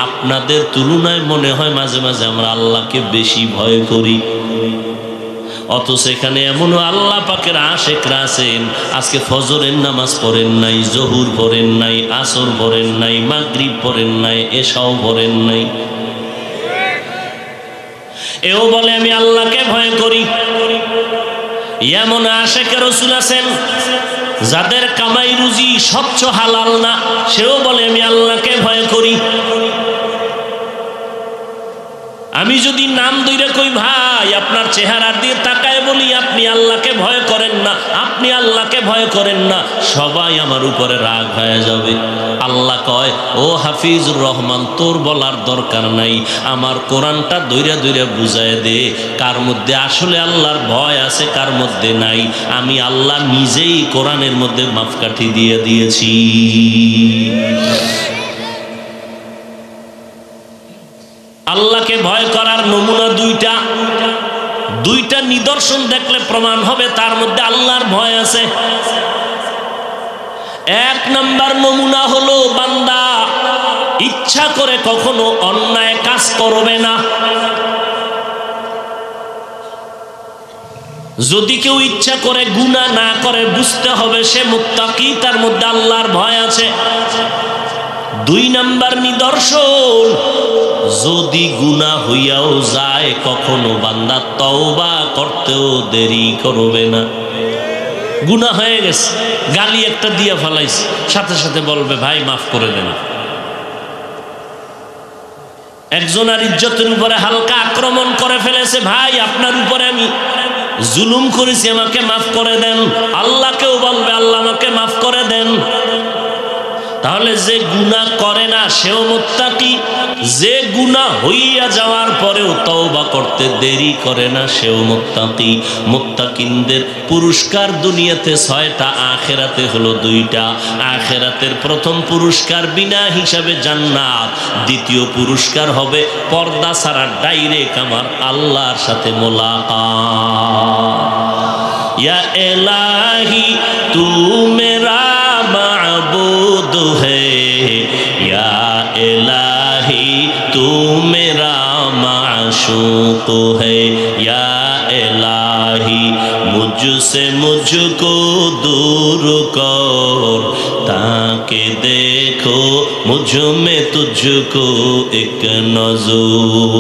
A: আপনাদের তুলনায় মনে হয় মাঝে মাঝে আমরা আল্লাহকে বেশি ভয় করি। অথচ এখানে এমনও আল্লাহ পাকের আশেকরা আছেন, আজকে ফজরের নামাজ পড়েন নাই, জহুর পড়েন নাই, আসর পড়েন নাই, মাগরিব পড়েন নাই, এশাও পড়েন নাই, এও বলে আমি আল্লাহকে ভয় করি। এমন আশেকে রাসূল আছেন যাদের কামাই রুজি স্বচ্ছ হালাল না, সেও বলে আমি আল্লাহকে ভয় করি। আমি যদি নাম ধরে কই ভাই আপনার চেহারার দিয়ে তাকায় বলি আপনি আল্লাহকে ভয় করেন না, আপনি আল্লাহকে ভয় করেন না, সবাই আমার উপরে রাগ হয়ে যাবে। আল্লাহ কয়, ও হাফিজুর রহমান, তোর বলার দরকার নাই, আমার কোরআনটা দইরা দইরা বুঝায় দে কার মধ্যে আসলে আল্লাহর ভয় আছে, কার মধ্যে নাই। আমি আল্লাহ নিজেই কোরআনের মধ্যে মাপকাঠি দিয়ে দিয়েছি। আল্লাহকে ভয় করার নমুনা দুইটা নিদর্শন দেখলে প্রমাণ হবে তার মধ্যে আল্লাহর ভয় আছে। এক নাম্বার নমুনা হলো, বান্দা ইচ্ছা করে কখনো অন্যায় কাজ করবে না। যদি কেউ ইচ্ছা করে গুনাহ না করে, বুঝতে হবে সে মুত্তাকি, তার মধ্যে আল্লাহর ভয় আছে। দুই নাম্বার নিদর্শন, যদি গুনাহ হইয়াও যায় কখনো বান্দা তওবা করতেও দেরি করবে না। গুনাহ হয়ে গেছে, গালি একটা দিয়া ফেলাইছে, সাথে সাথে বলবে ভাই মাফ করে দেন। একজনের ইজ্জতের উপরে হালকা আক্রমণ করে ফেলেছে, ভাই আপনার উপরে আমি জুলুম করেছি, আমাকে মাফ করে দেন। আল্লাহকেও বলবে আল্লাহ আমাকে মাফ করে দেন। তাহলে যে গুনাহ করে না সেও মুত্তাকি, যে গুনাহ হইয়া যাওয়ার পরেও তওবা করতে দেরি করে না সেও মুত্তাকি। মুত্তাকিনদের পুরস্কার দুনিয়াতে 6টা, আখিরাতে হলো 2টা। আখিরাতের প্রথম পুরস্কার বিনা হিসাবে জান্নাত, দ্বিতীয় পুরস্কার হবে পর্দা ছাড়া ডাইরেক্ট আমার আল্লাহর সাথে মোলাকাত। ইয়া ইলাহি তু মেরা মাবুদ है, या इलाही तू मेरा माशूक है, या इलाही मुझसे मुझको दूर कर, ताकि देखो मुझ में तुझको एक नजर।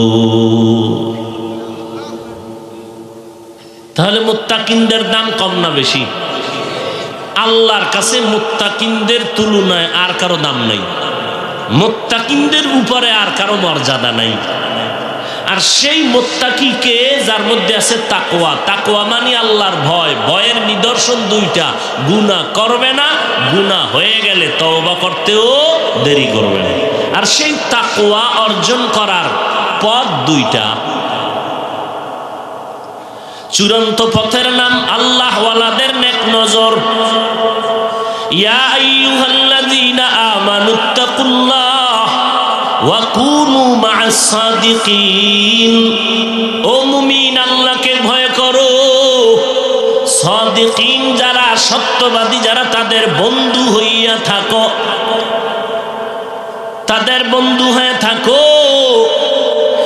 A: তাহলে মুত্তাকিনদের দাম কম না বেশি? আল্লাহর কাছে মুত্তাকিনদের তুলনায় আর কারো দাম নাই, মুত্তাকিনদের উপরে আর কারো মর্যাদা নাই। আর সেই মুত্তাকিকে যার মধ্যে আছে তাকওয়া, তাকওয়া মানে আল্লাহর ভয়। ভয়ের নিদর্শন 2টা, গুনাহ করবে না, গুনাহ হয়ে গেলে তওবা করতেও দেরি করবে না। আর সেই তাকওয়া অর্জন করার পথ 2টা। চূড়ান্ত পথের নাম আল্লাহ ওয়ালাদের নেক নজর। ইয়া আইয়ুহাল্লাযীনা আমানুত্তাকুল্লাহ ওয়া কুনু মা'আস সাদিকিন। ও মুমিন, আল্লাহকে ভয় করো। সাদিকিন যারা, সত্যবাদী যারা, তাদের বন্ধু হইয়া থাকো, তাদের বন্ধু হয়ে থাকো।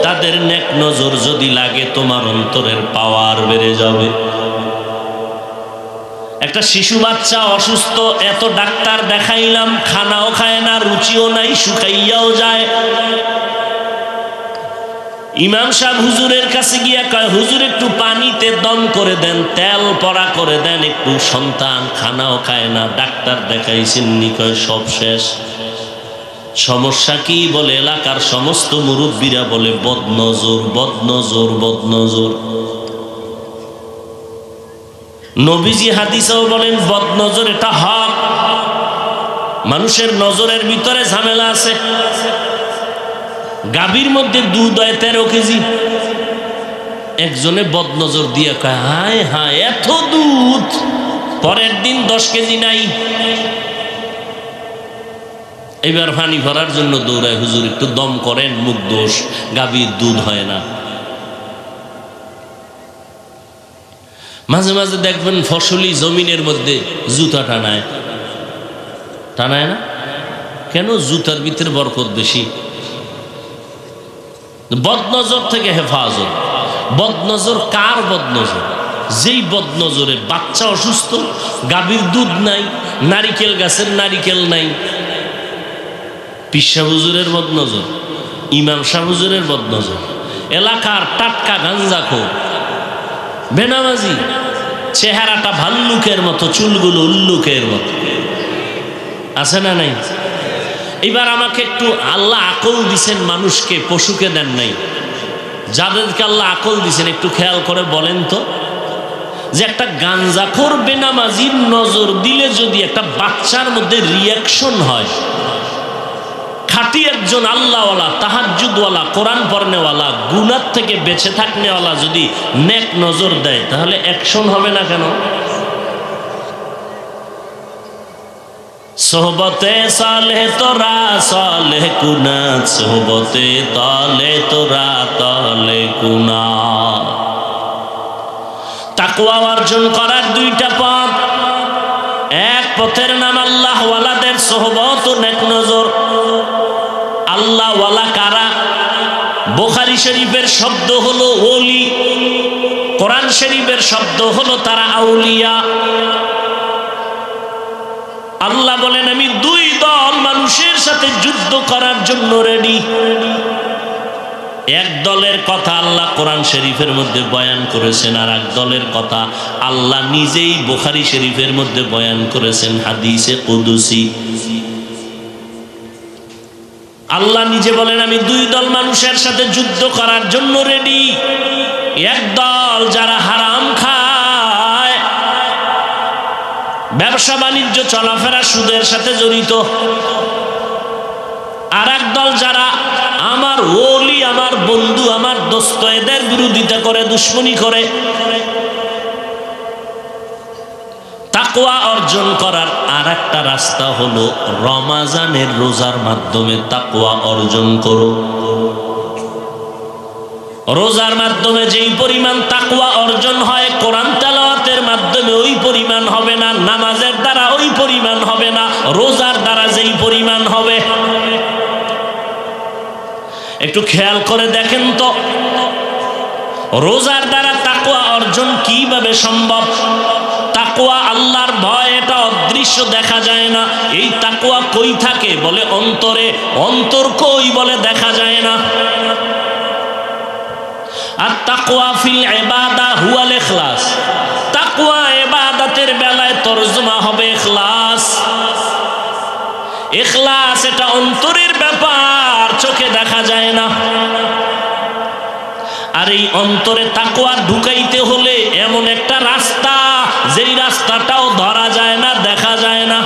A: তাদের নেক নজর যদি লাগে তোমার অন্তরের পাওয়ার বেড়ে যাবে। একটা শিশু বাচ্চা অসুস্থ, এত ডাক্তার দেখাইলাম, খানাও খায় না, রুচিও নাই, শুকাইয়াও যায়। ইমাম সাহেব হুজুরের কাছে গিয়া কয়, হুজুর একটু পানিতে দম করে দেন, তেল পড়া করে দেন একটু। সন্তান খানাও খায় না, ডাক্তার দেখাইছেন নি, কয় সব শেষ। সমস্যা কি? বলে এলাকার সমস্ত মুরব্বীরা বলে বদনজর, বদনজর, বদনজর। নবীজি হাদিসেও বলেন বদনজর এটা হক। মানুষের নজরের ভিতরে ঝামেলা আছে। গাভীর মধ্যে দুধ হয় 13 কেজি, একজনে বদনজর দিয়ে কয় হায় হায় এত দুধ, পরের দিন 10 কেজি নাই। এবার পানি ভরার জন্য দৌড়ায়, হুজুর একটু দম করেন, মুখ দোষ, গাভীর দুধ হয় না। মাঝে মাঝে দেখবেন ফসলি জমিনের মধ্যে জুতা টানায়, টানায় না? কেন? জুতার ভিতরে বরকত বেশি। বদনজর থেকে হেফাজত। বদনজর কার বদনজর? যেই বদনজরে বাচ্চা অসুস্থ, গাভীর দুধ নাই, নারিকেল গাছের নারিকেল নাই। পীর সাহেব হুজুরের বদনজর, ইমাম সাহেব হুজুরের বদনজর, এলাকার টাটকা গাঞ্জাখোর, বেনামাজি, চেহারাটা ভাল্লুকের মতো, চুলগুলো উল্লুকের মতো, আছে না নাই? এবার আমাকে একটু, আল্লাহ আকল দিছেন মানুষকে, পশুকে দেন নাই। যাদেরকে আল্লাহ আকল দিছেন একটু খেয়াল করে বলেন তো, যে একটা গাঞ্জাখোর বেনামাজির নজর দিলে যদি একটা বাচ্চার মধ্যে রিয়াকশন হয়, খাঁটি একজন আল্লাহওয়ালা, তাহাজ্জুদওয়ালা, কোরআন পড়নেওয়ালা, গুনাহ থেকে বেঁচে থাকনেওয়ালা যদি নেক নজর দেয়, তাহলে অ্যাকশন হবে না কেন? সোহবতে সালেহ তোরা সালেহ কুনাত, সোহবতে তালে তোরা তালে কুনাত। তাকওয়া অর্জন করার দুইটা পথ। এক পথের নাম আল্লাহ ওয়ালাদের সোহবত ও নেক নজর। আল্লাহ ওয়ালা কারা? বুখারী শরীফের শব্দ হলো ওলি, কোরআন শরীফের শব্দ হলো তারা আউলিয়া। আল্লাহ বলেন আমি দুই দল মানুষের সাথে যুদ্ধ করার জন্য রেডি। এক দলের কথা আল্লাহ কোরআন শরীফের মধ্যে বয়ান করেছেন, আর এক দলের কথা আল্লাহ নিজেই বুখারী শরীফের মধ্যে বয়ান করেছেন হাদিসে কুদসি। আল্লাহ নিজে বলেন আমি দুই দল মানুষের সাথে যুদ্ধ করার জন্য রেডি। এক দল যারা হারাম খায়, ব্যবসা বাণিজ্য চলাফেরা সুদের সাথে জড়িত। আর এক দল যারা আমার ওলি, আমার বন্ধু, আমার দোস্ত, এদের বিরোধিতা করে, দুশ্মনী করে। তাকওয়া অর্জন করার আর একটা রাস্তা হলো রমাজানের রোজার মাধ্যমে তাকওয়া অর্জন করো। রোজার মাধ্যমে যেই পরিমাণ তাকওয়া অর্জন হয়, কোরআন তেলাওয়াতের মাধ্যমে ওই পরিমাণ হবে না, নামাজের দ্বারা ওই পরিমাণ হবে না, রোজার দ্বারা যেই পরিমাণ হবে। একটু খেয়াল করে দেখেন তো, রোজার দ্বারা তাকওয়া অর্জন কিভাবে সম্ভব? তাকওয়া আল্লাহর ভয়, এটা অদৃশ্য, দেখা যায় না। এই তাকওয়া কই থাকে? বলে অন্তরে। অন্তর কই? বলে দেখা যায় না। আর তাকওয়া ফিল ইবাদা হুয়াল ইখলাস। তাকওয়া ইবাদতের বেলায় তরজমা হবে ইখলাস। ইখলাস এটা অন্তরের ব্যাপার, চোখে দেখা যায় না। আর এই অন্তরে তাকওয়া ঢুকাইতে হলে এমন একটা রাস্তা, যেই রাস্তাটাও ধরা যায় না, দেখা যায় না।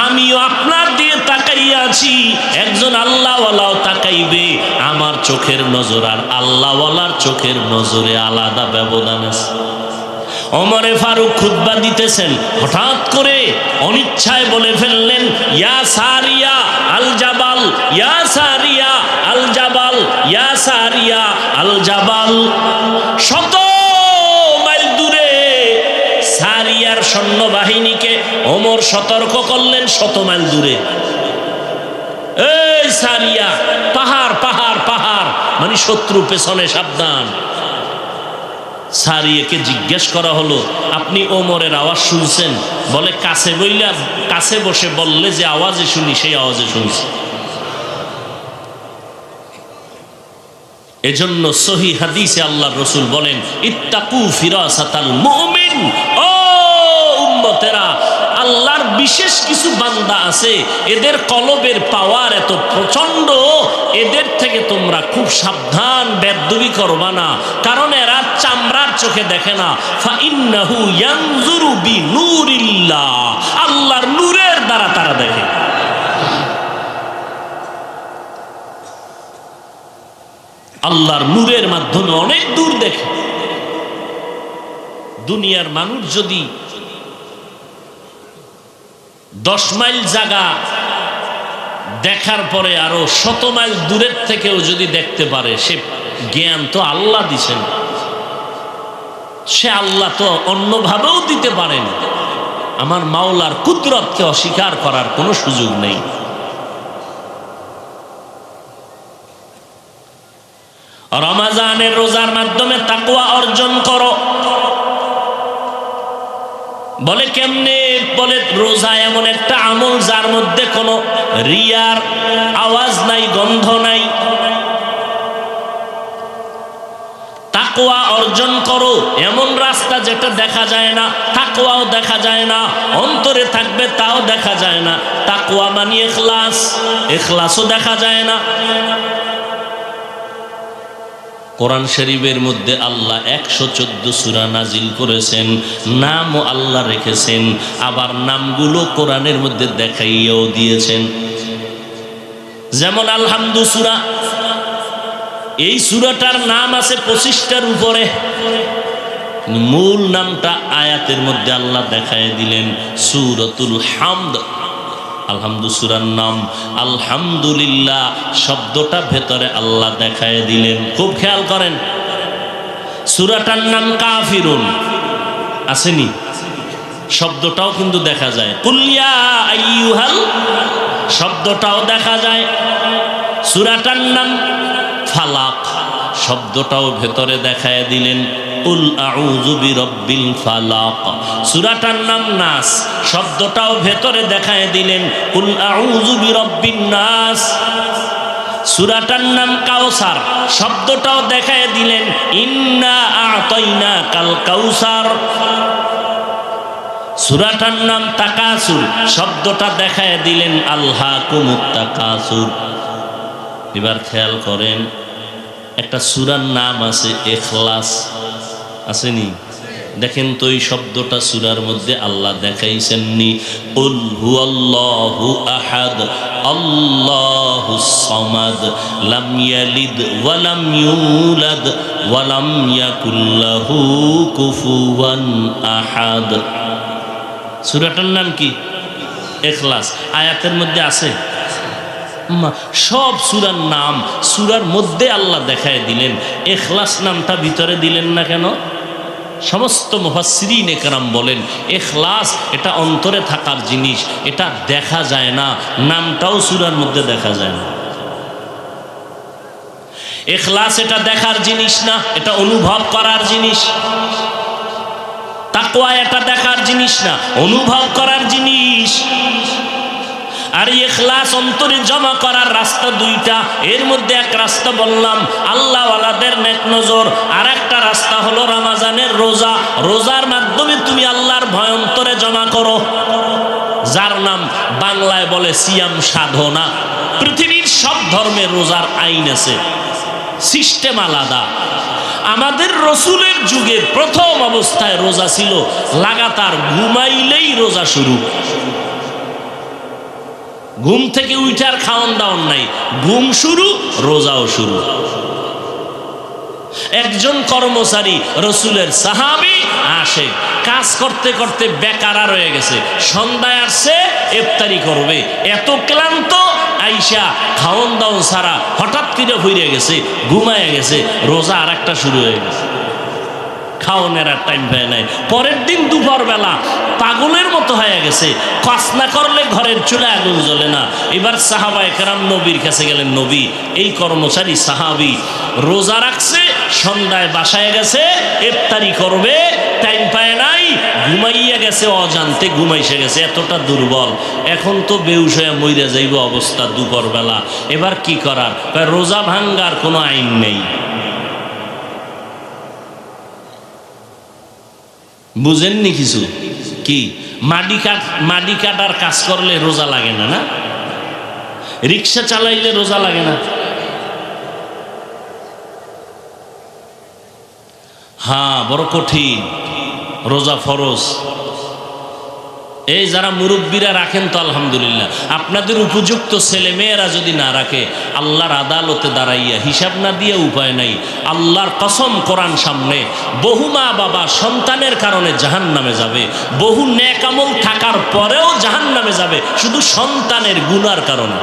A: আমিও আপনার দিয়ে তাকাইয়া আছি, একজন আল্লাহওয়ালাও তাকাইবে। আমার চোখের নজর আর আল্লাহওয়ালার চোখের নজরে আলাদা ব্যবধান আছে। ওমরে ফারুক খুতবা দিতেছেন, হঠাৎ করে অনিচ্ছায় বলে ফেললেন, ইয়া সারিয়া আল জাবাল, ইয়া সারিয়া আল জাবাল, ইয়া সারিয়া আল জাবাল। শত মাইল দূরে সারিয়ার সৈন্যবাহিনীকে ওমর সতর্ক করলেন, শত মাইল দূরে। এই সারিয়া, পাহাড় পাহাড় পাহাড়, মানে শত্রু পেছনে, সাবধান। সারিয়াকে জিজ্ঞেস করা হলো, আপনি ওমরের আওয়াজ শুনছেন? বলে কাছে বইলা, কাছে বসে বললে যে আওয়াজে শুনি, সেই আওয়াজে শুনছি। এজন্য সহিহ হাদিসে আল্লাহর রাসূল বলেন, ইত্তাকু ফিরাসাতাল মুমিন। ও উম্মতেরা, আল্লাহর বিশেষ কিছু বান্দা আছে, এদের কলবের পাওয়ার এত প্রচন্ড, এদের থেকে তোমরা খুব সাবধান, বেয়াদবি করবা না। কারণ এরা চামড়ার চোখে দেখে না। ফাইন্নাহু ইয়ানজুরু বিনূরিল্লাহ, আল্লাহর নূরের দ্বারা তারা দেখে। আল্লাহর নূরের মাধ্যমে অনেক দূর দেখে। দুনিয়ার মানুষ যদি 10 মাইল জায়গা দেখার পরে আরো 100 মাইল দূরের থেকেও যদি দেখতে পারে, সে জ্ঞান তো আল্লাহ দিছেন। সে আল্লাহ তো অন্যভাবেও দিতে পারেন। আমার মাওলার কুদরতকে অস্বীকার করার কোনো সুযোগ নেই। রমজানের রোজার মাধ্যমে তাকওয়া অর্জন করো। বলে কেমনে? বলে রোজা এমন একটা আমল যার মধ্যে কোনো রিয়ার আওয়াজ নাই, গন্ধ নাই। তাকওয়া অর্জন করো এমন রাস্তা যেটা দেখা যায় না, তাকওয়াও দেখা যায় না, অন্তরে থাকবে তাও দেখা যায় না। তাকওয়া মানে ইখলাস, ইখলাসও দেখা যায় না। কোরআন শরীফের মধ্যে আল্লাহ 114 সূরা নাজিল করেছেন, নামও আল্লাহ রেখেছেন, আবার নামগুলো কোরআনের মধ্যে দেখাইয়াও দিয়েছেন। যেমন আলহামদু সূরা, এই সূরাটার নাম আছে 25টার উপরে, মূল নামটা আয়াতের মধ্যে আল্লাহ দেখায় দিলেন সূরাতুল হামদ। আলহামদু সূরার নাম আলহামদুলিল্লাহ শব্দটা ভেতরে আল্লাহ দেখায় দিলেন। খুব খেয়াল করেন, সূরাটার নাম কাফিরুন আসেনি, শব্দটাও কিন্তু দেখা যায়। কুল ইয়া আইয়ুহাল শব্দটাও দেখা যায়। সূরাটার নাম ফালাক শব্দটাও ভেতরে দেখায় দিলেন। কুল আউযু বিরাব্বিল ফালাক। সূরাটার নাম নাস শব্দটাও ভেতরে দেখায় দিলেন। কুল আউযু বিরাব্বিন নাস। সূরাটার নাম কাউসার শব্দটাও দেখায় দিলেন। ইন্না আ'তাইনাকাল কাউসার। সূরাটার নাম তাকাসুর শব্দটা দেখায় দিলেন আলহাকুমুত তাকাসুর। এবার খেয়াল করেন, একটা সূরার নাম আছে ইখলাস, আসেনি? দেখেন তো এই শব্দটা সূরার মধ্যে আল্লাহ দেখাইছেননি। কুল হুয়াল্লাহু আহাদ আল্লাহুস সামাদ লাম ইয়ালিদ ওয়া লাম ইউলাদ ওয়া লাম ইয়াকুল লাহু কুফুয়ান আহাদ। সূরাটার নাম কি? ইখলাস। আয়াতের মধ্যে আছে। সব সূরার নাম সূরার মধ্যে আল্লাহ দেখায় দিলেন, ইখলাস নামটা ভিতরে দিলেন না কেন? সমস্ত মুফাসসিরিন একরাম বলেন ইখলাস এটা অন্তরে থাকার জিনিস, এটা দেখা যায় না, নামটাও সূরার মধ্যে দেখা যায় না। ইখলাস এটা দেখার জিনিস না, এটা অনুভব করার জিনিস। তাকওয়া এটা দেখার জিনিস না, অনুভব করার জিনিস। আর ইখলাস অন্তরে জমা করার রাস্তা দুইটা, এর মধ্যে এক রাস্তা বললাম আল্লাহওয়ালাদের নেক নজর, আর একটা রাস্তা হলো রমজানের রোজা। রোজার মাধ্যমে তুমি আল্লাহর ভয় অন্তরে জমা করো, যার নাম বাংলায় বলে সিয়াম সাধনা। পৃথিবীর সব ধর্মে রোজার আইন আছে, সিস্টেম আলাদা। আমাদের রসুলের যুগের প্রথম অবস্থায় রোজা ছিল লাগাতার ঘুমাইলেই রোজা শুরু। ঘুম থেকে উঠার খাওয়ান দাওয়ান নাই, ঘুম শুরু রোজাও শুরু। একজন কর্মচারী রসুলের সাহাবী আসে, কাজ করতে করতে বেকারা রয়ে গেছে, সন্ধ্যায় আসছে ইফতারি করবে, এত ক্লান্ত আইসা খাওয়ান দাওয়ান ছাড়া হঠাৎ করে হইরে গেছে, ঘুমায় গেছে, রোজা আর একটা শুরু হয়ে গেছে, খাওয়ানোর আর টাইম পায় নাই। পরের দিন দুপুর বেলা পাগলের মতো হয়ে গেছে, কাজ না করলে ঘরের চুলে আগুন জ্বলে না। এবার সাহাবায়ে কেরাম নবীর কাছে গেলেন, নবী এই কর্মচারী সাহাবী রোজা রাখছে, সন্ধ্যায় বাসায় গেছে, ইফতারি করবে, টাইম পায় নাই, ঘুমাইয়া গেছে, অজান্তে ঘুমাইসে গেছে, এতটা দুর্বল, এখন তো বেহুশ হয়ে মইরা যাইব অবস্থা দুপুর বেলা, এবার কি করার? রোজা ভাঙ্গার কোনো আইন নেই। বুঝেননি কিছু? কি মাটি কাটার কাজ করলে রোজা লাগে না? না, রিক্সা চালাইলে রোজা লাগে না? হ্যাঁ, বড় কঠিন, রোজা ফরজ। এই যারা মুরব্বীরা রাখেন তো আলহামদুলিল্লাহ, আপনাদের উপযুক্ত ছেলে মেয়েরা যদি না রাখে, আল্লাহর আদালতে দাঁড়াইয়া হিসাব না দিয়ে উপায় নাই। আল্লাহর কসম, কোরআন সামনে, বহু মা বাবা সন্তানের কারণে জাহান্নামে যাবে, বহু নেক আমল থাকার পরেও জাহান্নামে যাবে শুধু সন্তানের গুনার কারণে।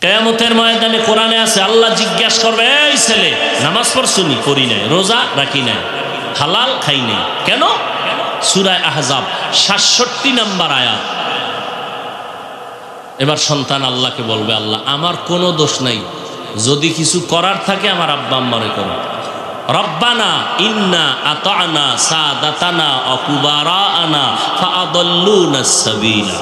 A: কিয়ামতের ময়দানে কোরআনে আছে, আল্লাহ জিজ্ঞাসা করবে, এই ছেলে নামাজ পড়ছনি? করি নাই। রোজা রাখি নাই। হালাল খাই নাই। কেন? সূরা আহজাব ৬৭ নম্বর আয়াত। এবার সন্তান আল্লাহকে বলবে, আল্লাহ আমার কোনো দোষ নাই, যদি কিছু করার থাকে আমার আব্বা আম্মারে করো। রব্বানা ইন্না আতানা সাদাতানা ওয়া কুবারানা ফাআদাল্লুনাস সাবিলা।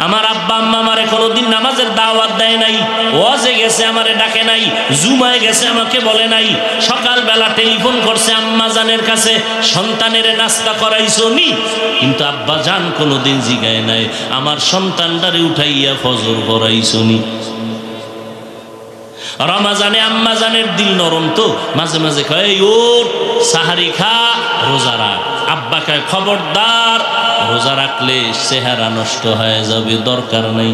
A: আমার আব্বা আম্মা আমারে কোনোদিন নামাজের দাওয়াত দেয় নাই, ওয়াজে গেছে আমারে ডাকে নাই, জুমায় গেছে আমাকে বলে নাই, সকালবেলা টেলিফোন করছে আম্মা জানের কাছে, সন্তানের নাস্তা করাইছো নি, কিন্তু আব্বা জান কোনোদিন জিগায় নাই আমার সন্তানটারে উঠাইয়া ফজর পড়াইছো নি। রমাজানে আম্মা জানের দিল নরম তো, মাঝে মাঝে কয় ওঠ সাহারি খা, রোজা রাখ। আব্বা কয় খবরদার, রোজা রাখলে চেহারা নষ্ট হয়ে যাবে, দরকার নাই।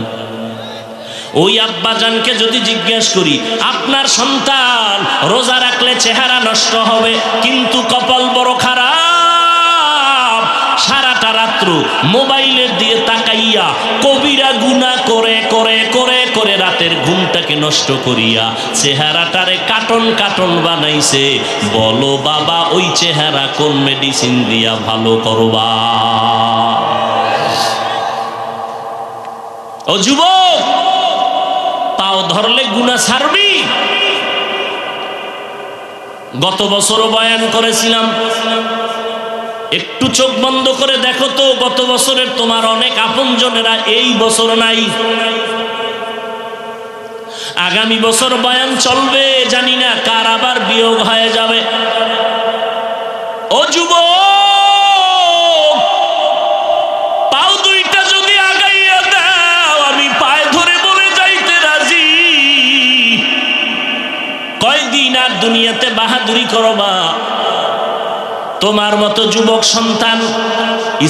A: ওই আব্বা জানকে যদি জিজ্ঞেস করি আপনার সন্তান রোজা রাখলে চেহারা নষ্ট হবে, কিন্তু কপাল বড় খারাপ, সারাটা রাত্র মোবাইলের দিয়ে তাকাইয়া কবিরা গুনাহ করে করে করে করে রাতের ঘুমটাকে নষ্ট করিয়া চেহারাটারে কাটন কাটন বানাইছে, বলো বাবা ওই চেহারা কোন মেডিসিন দিয়া ভালো করবা? ও যুবক, পাও ধরলে গুনাহ ছাড়বি? গত বছরও বয়ান করেছিলাম, একটু চোখ বন্ধ করে দেখো তো, গত বছরের তোমার অনেক আপনজনেরা এই বছর নাই। আগামী বছর বয়ান চলবে, জানি না কার আবার বিয়োগ হয়ে যাবে। ও যুবক, পাও দুইটা যদি আগাইয়া দাও আমি পায়ে ধরে বলে যাইতে রাজি। কয়দিন আর দুনিয়াতে বাহাদুরি করবা? তোমার মতো যুবক সন্তান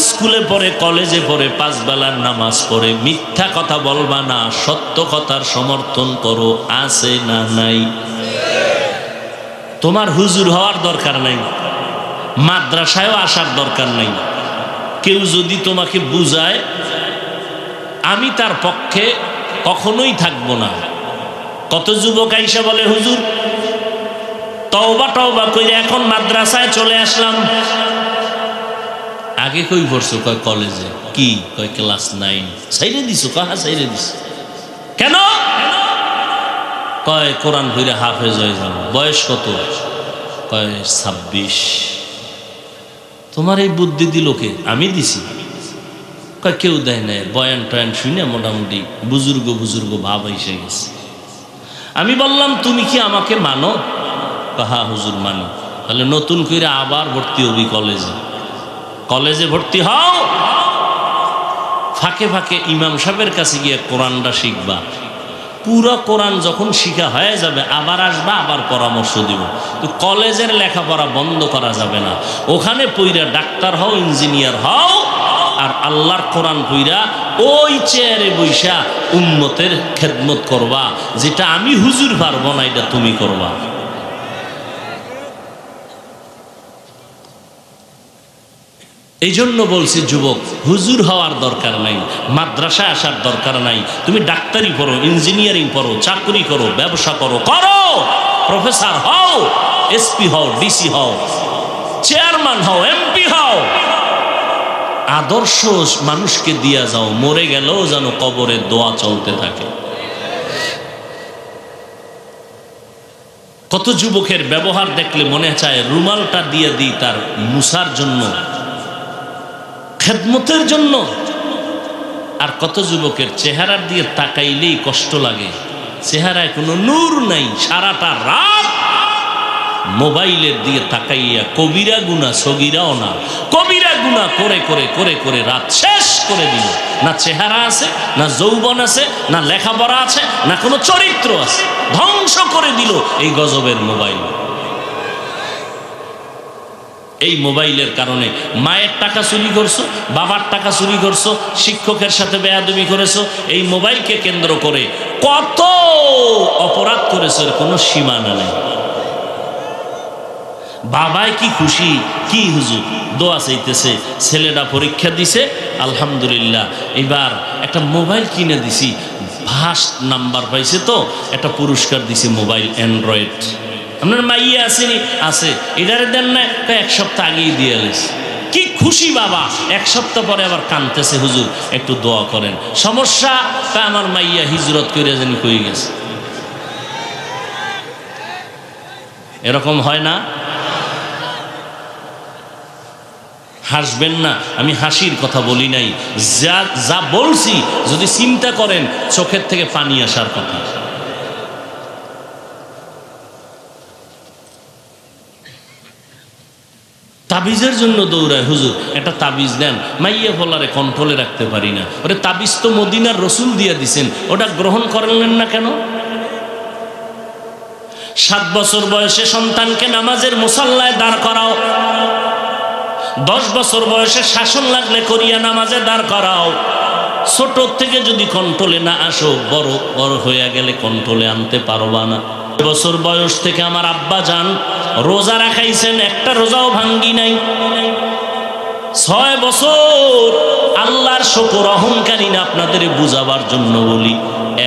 A: স্কুলে পড়ে, কলেজে পড়ে, 5 বেলার নামাজ পড়ে, মিথ্যা কথা বলবা না, সত্য কথার সমর্থন করো, আছে না নাই? তোমার হুজুর হওয়ার দরকার নাই, মাদ্রাসায়ও আসার দরকার নাই। কেউ যদি তোমাকে বুঝায়, আমি তার পক্ষে কখনোই থাকবো না। কত যুবক আইসা বলে হুজুর তওবা টওবা কইরে এখন মাদ্রাসায় চলে আসলাম। আগে কই পড়ছো? কয় কলেজে। কি? কয় ক্লাস 9। সাইরে দিছো? কয় হ্যাঁ সাইরে দিছো। কেন? কয় কোরআন পড়ে হাফেজ হয়ে যাবো। বয়স কত? কয় 26। তোমার এই বুদ্ধি দিল কে? আমি দিছি। কয় কেউ দেয় নাই, বয়ান টয়ান শুনে মোটামুটি বুজুর্গ বুজুর্গ ভাব এসে গেছে। আমি বললাম তুমি কি আমাকে মানো? হা হুজুর মানি। তাহলে নতুন করে আবার ভর্তি হবি কলেজে। কলেজে ভর্তি হও, ফাঁকে ফাঁকে ইমাম সাহেবের কাছে গিয়ে কোরআনটা শিখবা। পুরো কোরআন যখন শিখা হয়ে যাবে আবার আসবা, আবার পরামর্শ দিব। তো কলেজের লেখাপড়া বন্ধ করা যাবে না। ওখানে পইরা ডাক্তার হও, ইঞ্জিনিয়ার হও, আর আল্লাহর কোরআন পইরা ওই চেয়ারে বৈশা উম্মতের খেদমত করবা। যেটা আমি হুজুর পারবো না, এটা তুমি করবা। এই জন্য বলছি যুবক, হুজুর হওয়ার দরকার নাই, মাদ্রাসায় আসার দরকার নাই। তুমি ডাক্তারি পড়ো, ইঞ্জিনিয়ারিং পড়ো, চাকরি করো, ব্যবসা করো, করো, প্রফেসর হও, এসপি হও, ডিসি হও, চেয়ারম্যান হও, এমপি হও। আদর্শ মানুষকে দিয়া যাও, মরে গেলেও যেন কবরে দোয়া চলতে থাকে। কত যুবকের ব্যবহার দেখলে মনে চায় রুমালটা দিয়ে দিই তার মুসার জন্য, খেদমতের জন্য। আর কত যুবকের চেহারার দিয়ে তাকাইলেই কষ্ট লাগে, চেহারায় কোনো নূর নাই। সারাটা রাত মোবাইলের দিয়ে তাকাইয়া কবিরা গুনাহ, সগীরাও না, কবিরা গুনাহ করে করে করে করে রাত শেষ করে দিল। না চেহারা আছে, না যৌবন আছে, না লেখাপড়া আছে, না কোনো চরিত্র আছে। ধ্বংস করে দিল এই গজবের মোবাইল। এই মোবাইলের কারণে মায়ের টাকা চুরি করছো, বাবার টাকা চুরি করছো, শিক্ষকের সাথে বেয়াদবি করেছো। এই মোবাইলকে কেন্দ্র করে কত অপরাধ করেছো, এর কোনো সীমানা নেই। বাবাই কি খুশি, কি হুজুর দোয়া চাইতেছে, ছেলেটা পরীক্ষা দিছে আলহামদুলিল্লাহ, এবার একটা মোবাইল কিনে দিছি, ফার্স্ট নাম্বার পাইছে, তো একটা পুরস্কার দিছি মোবাইল অ্যান্ড্রয়েড। আপনার মাইয়া আসেনি? আছে। এটারে দেন না? 1 সপ্তাহ আগেই দিয়ে এলিস। কি খুশি বাবা। এক সপ্তাহ পরে আবার কাঁদতেছে, হুজুর একটু দোয়া করেন। সমস্যা, তা আমার মাইয়া হিজরত করে জানি কই গেছে। এরকম হয় না? হাসবেন না, আমি হাসির কথা বলি নাই, যা যা বলছি যদি চিন্তা করেন চোখের থেকে পানি আসার কথা। তাবিজের জন্য দৌড়ায়, হুজুর একটা তাবিজ দেন, মাইয়া ফলারে কন্ট্রোলে রাখতে পারি না। ওরে তাবিজ তো মদিনার রসুল দিয়ে দিছেন, ওটা গ্রহণ করলেন না কেন? 7 বছর বয়সে সন্তানকে নামাজের মুসাল্লায় দাঁড় করাও, 10 বছর বয়সে শাসন লাগলে করিয়া নামাজে দাঁড় করাও। ছোট থেকে যদি কন্ট্রোলে না আসো, বড় বড় হয়ে গেলে কন্ট্রোলে আনতে পারবা না। বছর বয়স থেকে আমার আব্বা যান রোজা রাখাইছেন, একটা রোজাও ভাঙ্গি নাই। 6 বছর, আল্লাহর শুকর, অহংকারী না, আপনাদের বুঝাবার জন্য বলি।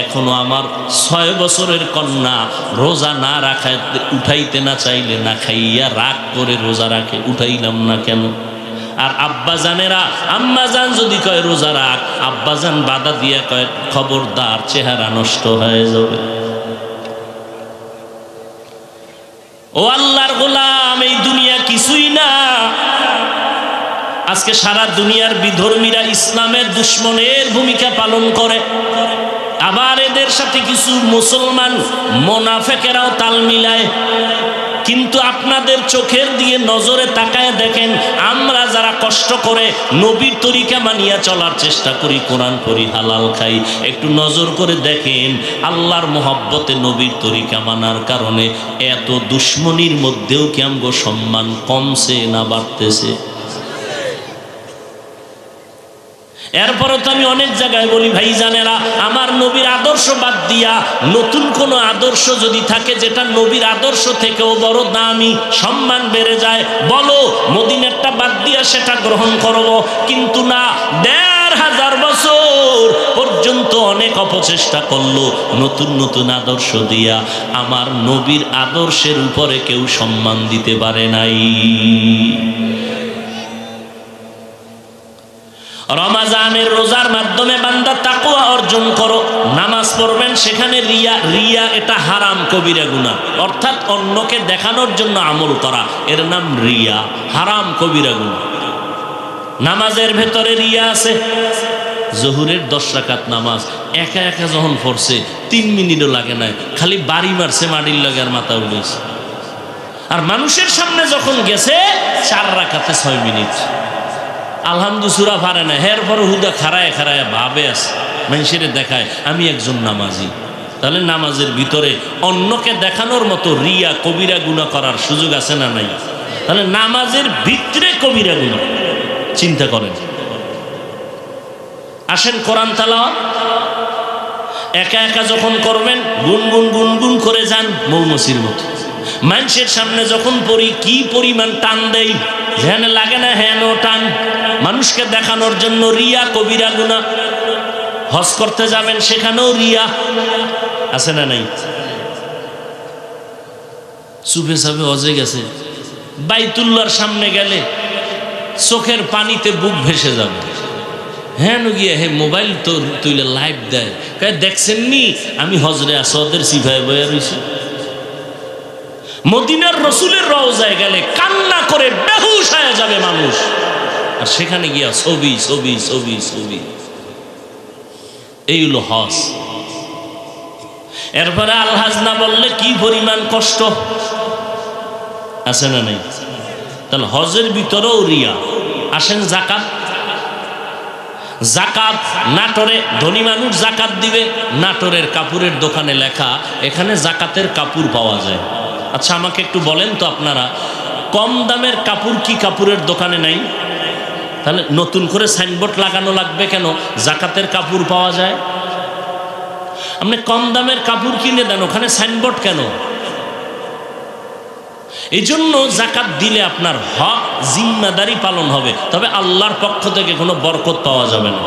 A: এখনো আমার 6 বছরের কন্যা রোজা না রাখাইতে, উঠাইতে না চাইলে না খাইয়া রাগ করে রোজা রাখে, উঠাইলাম না কেন? আর আব্বা জানেরা, আম্মা জান যদি কয় রোজা রাখ, আব্বা জান বাধা দিয়া কয় খবরদার, চেহারা নষ্ট হয়ে যাবে। ও আল্লাহর গোলাম, এই দুনিয়া কিছুই না। আজকে সারা দুনিয়ার বিধর্মীরা ইসলামের দুশ্মনের ভূমিকা পালন করে, আবার এদের সাথে কিছু মুসলমান মোনাফেকেরাও তাল মিলায়। কিন্তু আপনাদের চোখের দিয়ে নজরে তাকায় দেখেন, আমরা যারা কষ্ট করে নবীর তরিকা মানিয়া চলার চেষ্টা করি, কোরআন পড়ি, হালাল খাই, একটু নজর করে দেখেন আল্লাহর মহব্বতে নবীর তরিকা মানার কারণে এত দুশ্মনির মধ্যেও কি আমগো সম্মান কমছে না বাড়তেছে? এরপরও তো আমি অনেক জায়গায় বলি, ভাই জানেরা, আমার নবীর আদর্শ বাদ দিয়া নতুন কোন আদর্শ যদি থাকে যেটা নবীর আদর্শ থেকেও বড় দামি, সম্মান বেড়ে যায়, বলো, মদিনারটা বাদ দিয়া সেটা গ্রহণ করব। কিন্তু না, 1500 বছর পর্যন্ত অনেক অপচেষ্টা করলো, নতুন নতুন আদর্শ দিয়া আমার নবীর আদর্শের উপরে কেউ সম্মান দিতে পারে নাই। রমাজানের রোজার মাধ্যমে বান্দা তাকওয়া অর্জন করো, নামাজ পড়বেন, সেখানে রিয়া এটা হারাম কবিরা গুনাহ, অর্থাৎ অন্যকে দেখানোর জন্য আমল করা, এর নাম রিয়া, হারাম কবিরা গুনাহ। নামাজের ভেতরে রিয়া আছে। জোহরের 10 রাকাত নামাজ একা একা যখন পড়ছে 3 মিনিটও লাগে না, খালি বাড়ি মারছে মাটির লাগে আর মাথা উঠেছে। আর মানুষের সামনে যখন গেছে 4 রাকাতে 6 মিনিট, আলহামদু সূরা পারে না, এরপর হুদা খাড়ায় খাড়ায় ভাবে আছে, মানুষের দেখায় আমি একজন নামাজি। তাহলে নামাজের ভিতরে অন্যকে দেখানোর মতো রিয়া কবিরা গুনাহ করার সুযোগ আছে না নাই? তাহলে নামাজের ভিতরে কবিরা গুনাহ, চিন্তা করেন। আসেন কোরআন তেলাওয়াত একা একা যখন করবেন, গুনগুন গুনগুন করে যান মৌমাছির মতো। মানুষের সামনে যখন পড়ি কি পরিমাণ টান দেই, যেন লাগে না হেন টান, মানুষকে দেখানোর জন্য রিয়া কবিরা গুনাহ। হজ করতে যাবেন, সেখানেও রিয়া আছে না নাই? চুপে চাপে হজে গেছে, বাইতুল্লাহর সামনে গেলে চোখের পানিতে বুক ভেসে যাবে। হ্যাঁ গিয়ে হে মোবাইল তো তুইলে লাইভ দেয়, দেখছেন নি আমি হজরে আসদের সিফায় বয়ে রয়েছি। মদিনার রসুলের রওজায় গেলে কান্না করে বেহুশ হয়ে যাবে মানুষ, আর সেখানে গিয়া ছবি ছবি ছবি ছবি। এই হলো হজ। এরপরে আলহাজ না বললে কি পরিমাণ কষ্ট আছে না নাই? তাহলে হজের ভিতরেও রিয়া। আসেন জাকাত। জাকাত নাটোরে ধনী মানুষ জাকাত দিবে, নাটোরের কাপড়ের দোকানে লেখা এখানে জাকাতের কাপড় পাওয়া যায়। আচ্ছা আমাকে একটু বলেন তো আপনারা, কম দামের কাপড় কি কাপড়ের দোকানে নাই? তাহলে নতুন করে সাইনবোর্ড লাগানো লাগবে কেন জাকাতের কাপড় পাওয়া যায়? আপনি কম দামের কাপড় কিনে দেন, ওখানে সাইনবোর্ড কেন? এই জন্য জাকাত দিলে আপনার হক জিম্মাদারি পালন হবে, তবে আল্লাহর পক্ষ থেকে কোনো বরকত পাওয়া যাবে না।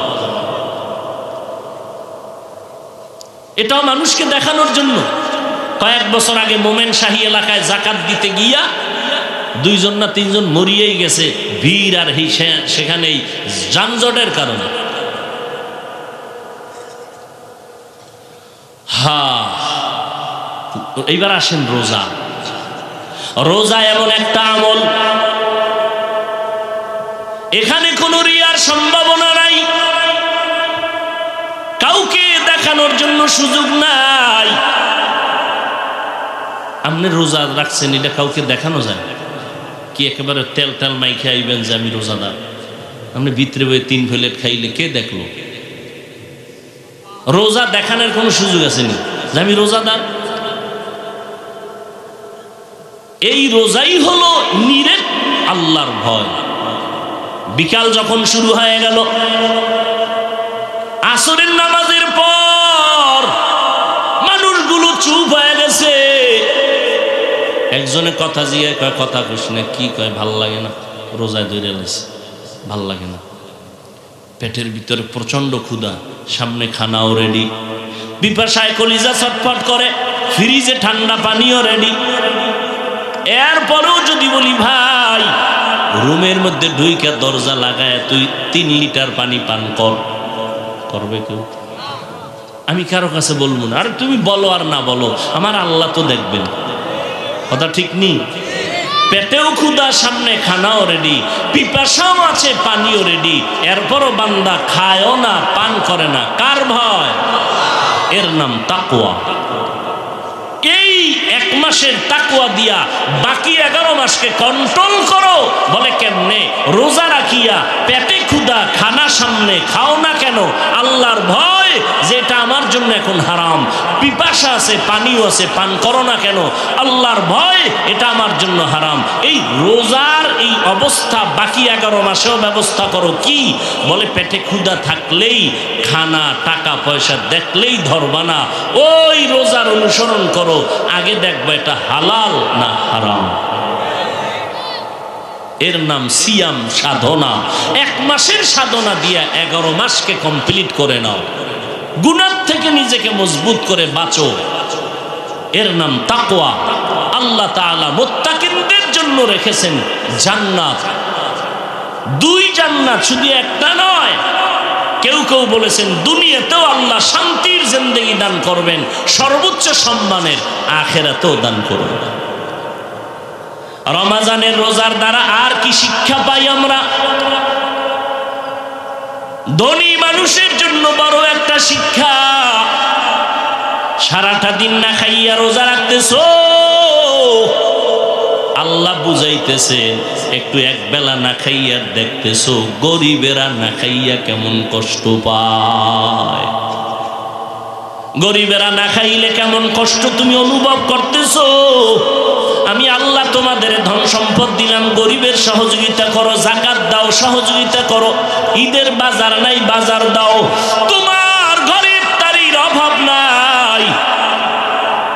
A: এটাও মানুষকে দেখানোর জন্য। কয়েক বছর আগে মোমেন শাহী এলাকায় জাকাত দিতে গিয়া দুইজন না তিনজন মরিয়েই গেছে ভিড় আর সেখানেই যানজটের কারণে। এইবার আসেন রোজা। রোজা এমন একটা আমল, এখানে কোনো রিয়ার সম্ভাবনা নাই, কাউকে দেখানোর জন্য সুযোগ নাই। আপনি রোজা রাখছেন, এটা কাউকে দেখানো যায় কি? একেবারে তেল তেল মাই খাইবেন যে আমি রোজাদার, আপনি ভিতরে বই 3 প্লেট খাইলে কে দেখলো? রোজা দেখানোর কোনো সুযোগ আছে না যে আমি রোজাদার। এই রোজাই হলো নিরেট আল্লাহর ভয়। বিকাল যখন শুরু হয়ে গেল, আসরের নামাজের পর মানুষগুলো চুপ হয়ে গেছে। একজনে কথা জিজ্ঞাসা কয়, কথা কইস না, কি কয়? ভাল লাগে না, রোজায় ধরে লাইছে, ভাল লাগে না। পেটের ভিতরে প্রচন্ড ক্ষুধা, সামনে খানাও রেডি, পিপাসায় কলিজা ছটফট করে, ফ্রিজে ঠান্ডা পানিও রেডি। এরপরেও যদি বলি ভাই রুমের মধ্যে ঢুইকা দরজা লাগায় তুই 3 লিটার পানি পান কর, করবে কেউ? আমি কারো কাছে বলবো না। আর তুমি বলো আর না বলো, আমার আল্লাহ তো দেখবেন। কথা ঠিক নেই? পেটেও ক্ষুধা, সামনে খানাও রেডি, পিপাসাও আছে, পানিও রেডি, এরপরও বান্দা খায়ও না, পান করে না। কার ভয়? এর নাম তাকওয়া। এই 1 মাসের তাকওয়া দিয়া বাকি 11 মাসকে কন্ট্রোল করো। বলে কেমনে? রোজা রাখিয়া পেটে ক্ষুধা, খানা সামনে, খাও না কেন? আল্লাহর ভয় যে এটা আমার জন্য এখন হারাম। পিপাসা আছে, পানিও আছে, পান করো না কেন? আল্লাহর ভয় এটা আমার জন্য হারাম। এই রোজার এই অবস্থা বাকি 11 মাসেও ব্যবস্থা করো। কি বলে? পেটে ক্ষুধা থাকলেই, খানা টাকা পয়সা দেখলেই ধরবা না, ওই রোজার অনুসরণ করো। আগে দেখবো এটা হালাল না হারাম। এর নাম সিয়াম, সাধনা। 1 মাসের সাধনা দিয়া 11 মাসকে কমপ্লিট করে নাও। গুনাহ থেকে নিজেকে মজবুত করে বাঁচো। এর নাম তাকওয়া। আল্লাহ তাআলা মুত্তাকিনদের জন্য রেখেছেন জান্নাত। 2 জান্নাত, শুধু একটা নয়। কেউ কেউ বলেছেন দুনিয়াতেও আল্লাহ শান্তির জিন্দেগি দান করবেন, সর্বোচ্চ সম্মানের, আখিরাতেও দান করবেন। রমজানের রোজার দ্বারা আর কি শিক্ষা পাই আমরা? ধনী মানুষের জন্য বড় একটা শিক্ষা। সারাটা দিন না খাইয়া রোজা রাখতেছো, আল্লাহ বুঝাইতেছে একটু একবেলা না খাইয়া দেখতেছো গরিবেরা না খাইয়া কেমন কষ্ট পায়। গরিবেরা না খাইলে কেমন কষ্ট তুমি অনুভব করতেছো। আমি আল্লাহ তোমাদের ধন সম্পদ দিলাম, গরিবের সহযোগিতা করো, যাকাত দাও, সহযোগিতা করো। ঈদের বাজার নাই, বাজার দাও। তোমার ঘরে ইফতারির অভাব নাই,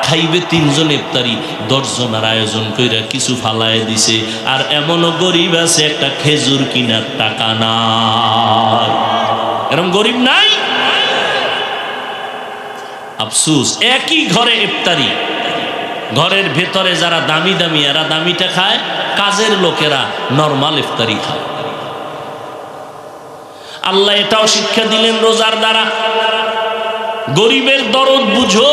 A: খাইবে 3 জন ইফতারি, 10 জনের আয়োজন কইরা কিছু ফালায় দিছে। আর এমনও গরিব আছে একটা খেজুর কিনার টাকা নাই। এরকম গরিব নাই? আফসোস, একই ঘরে ইফতারি, ঘরের ভেতরে যারা দামি দামি এরা দামিটা খায়, কাজের লোকেরা নরমাল ইফতারি খায়। আল্লাহ এটাও শিক্ষা দিলেন রোজার দ্বারা, গরিবের দরদ বুঝো।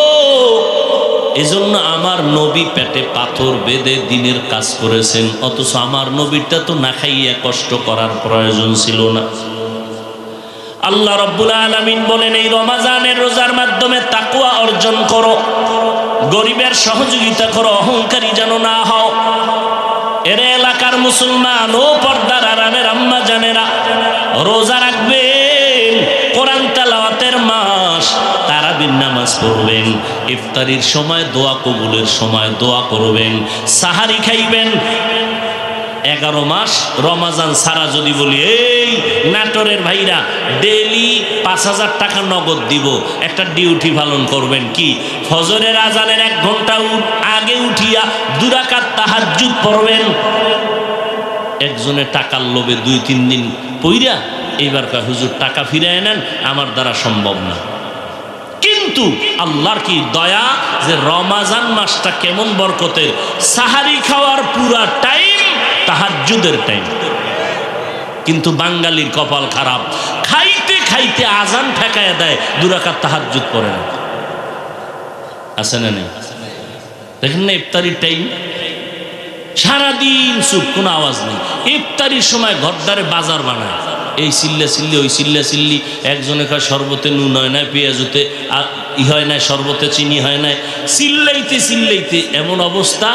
A: এজন্য আমার নবী পেটে পাথর বেঁধে দিনের কাজ করেছেন, অথচ আমার নবীটা তো না খাইয়া কষ্ট করার প্রয়োজন ছিল না। আল্লাহ রাব্বুল আলামিন বলেন এই রমজানের রোজার মাধ্যমে তাকওয়া অর্জন করো, গরিবের সহযোগিতা করো, অহংকারী যেন না হও। এর এলাকার মুসলমান ও পর্দার আরামের আম্মা জানেরা, রোজা রাখবেন, কোরআন তেলাওয়াতের মাস, তারাবির নামাজ পড়বেন, ইফতারির সময় দোয়া কবুলের সময় দোয়া করবেন, সাহারি খাইবেন। 11 মাস রমজান ছাড়া যদি বলি এই নাটোরের ভাইরা ডেইলি 5000 টাকা নগদ দিব, একটা ডিউটি পালন করবেন। কি? ফজরের আজানের 1 ঘন্টা আগে উঠিয়া 2 রাকাত তাহাজ্জুদ পড়বেন। একজনে টাকার লোভে 2-3 দিন পইরা এইবার কয় হুজুর টাকা ফিরায় নেন, আমার দ্বারা সম্ভব না। কিন্তু কিন্তু আল্লাহর কি দয়া যে রমাজান মাসটা কেমন বরকতের, সাহারি খাওয়ার পুরা টাইম তাহাজ্জুদের টাইম। কিন্তু বাঙালির কপাল খারাপ, খাইতে খাইতে আজান ঠেকায় দেয়, 2 রাকাত তাহাজ্জুদ পড়ে না। আছে না নেই? দেখেন না ইফতারির টাইম, সারাদিন চুপ, কোনো আওয়াজ নেই। ইফতারির সময় ঘরদারে বাজার বানায়, এই চিল্লা চিল্লি ওই চিল্লা চিল্লি, একজনে কয় শরবতে নুন হয় না, পেঁয়াজুতে ই হয় না, শরবতে চিনি হয় না, চিল্লাইতে চিল্লাইতে এমন অবস্থা।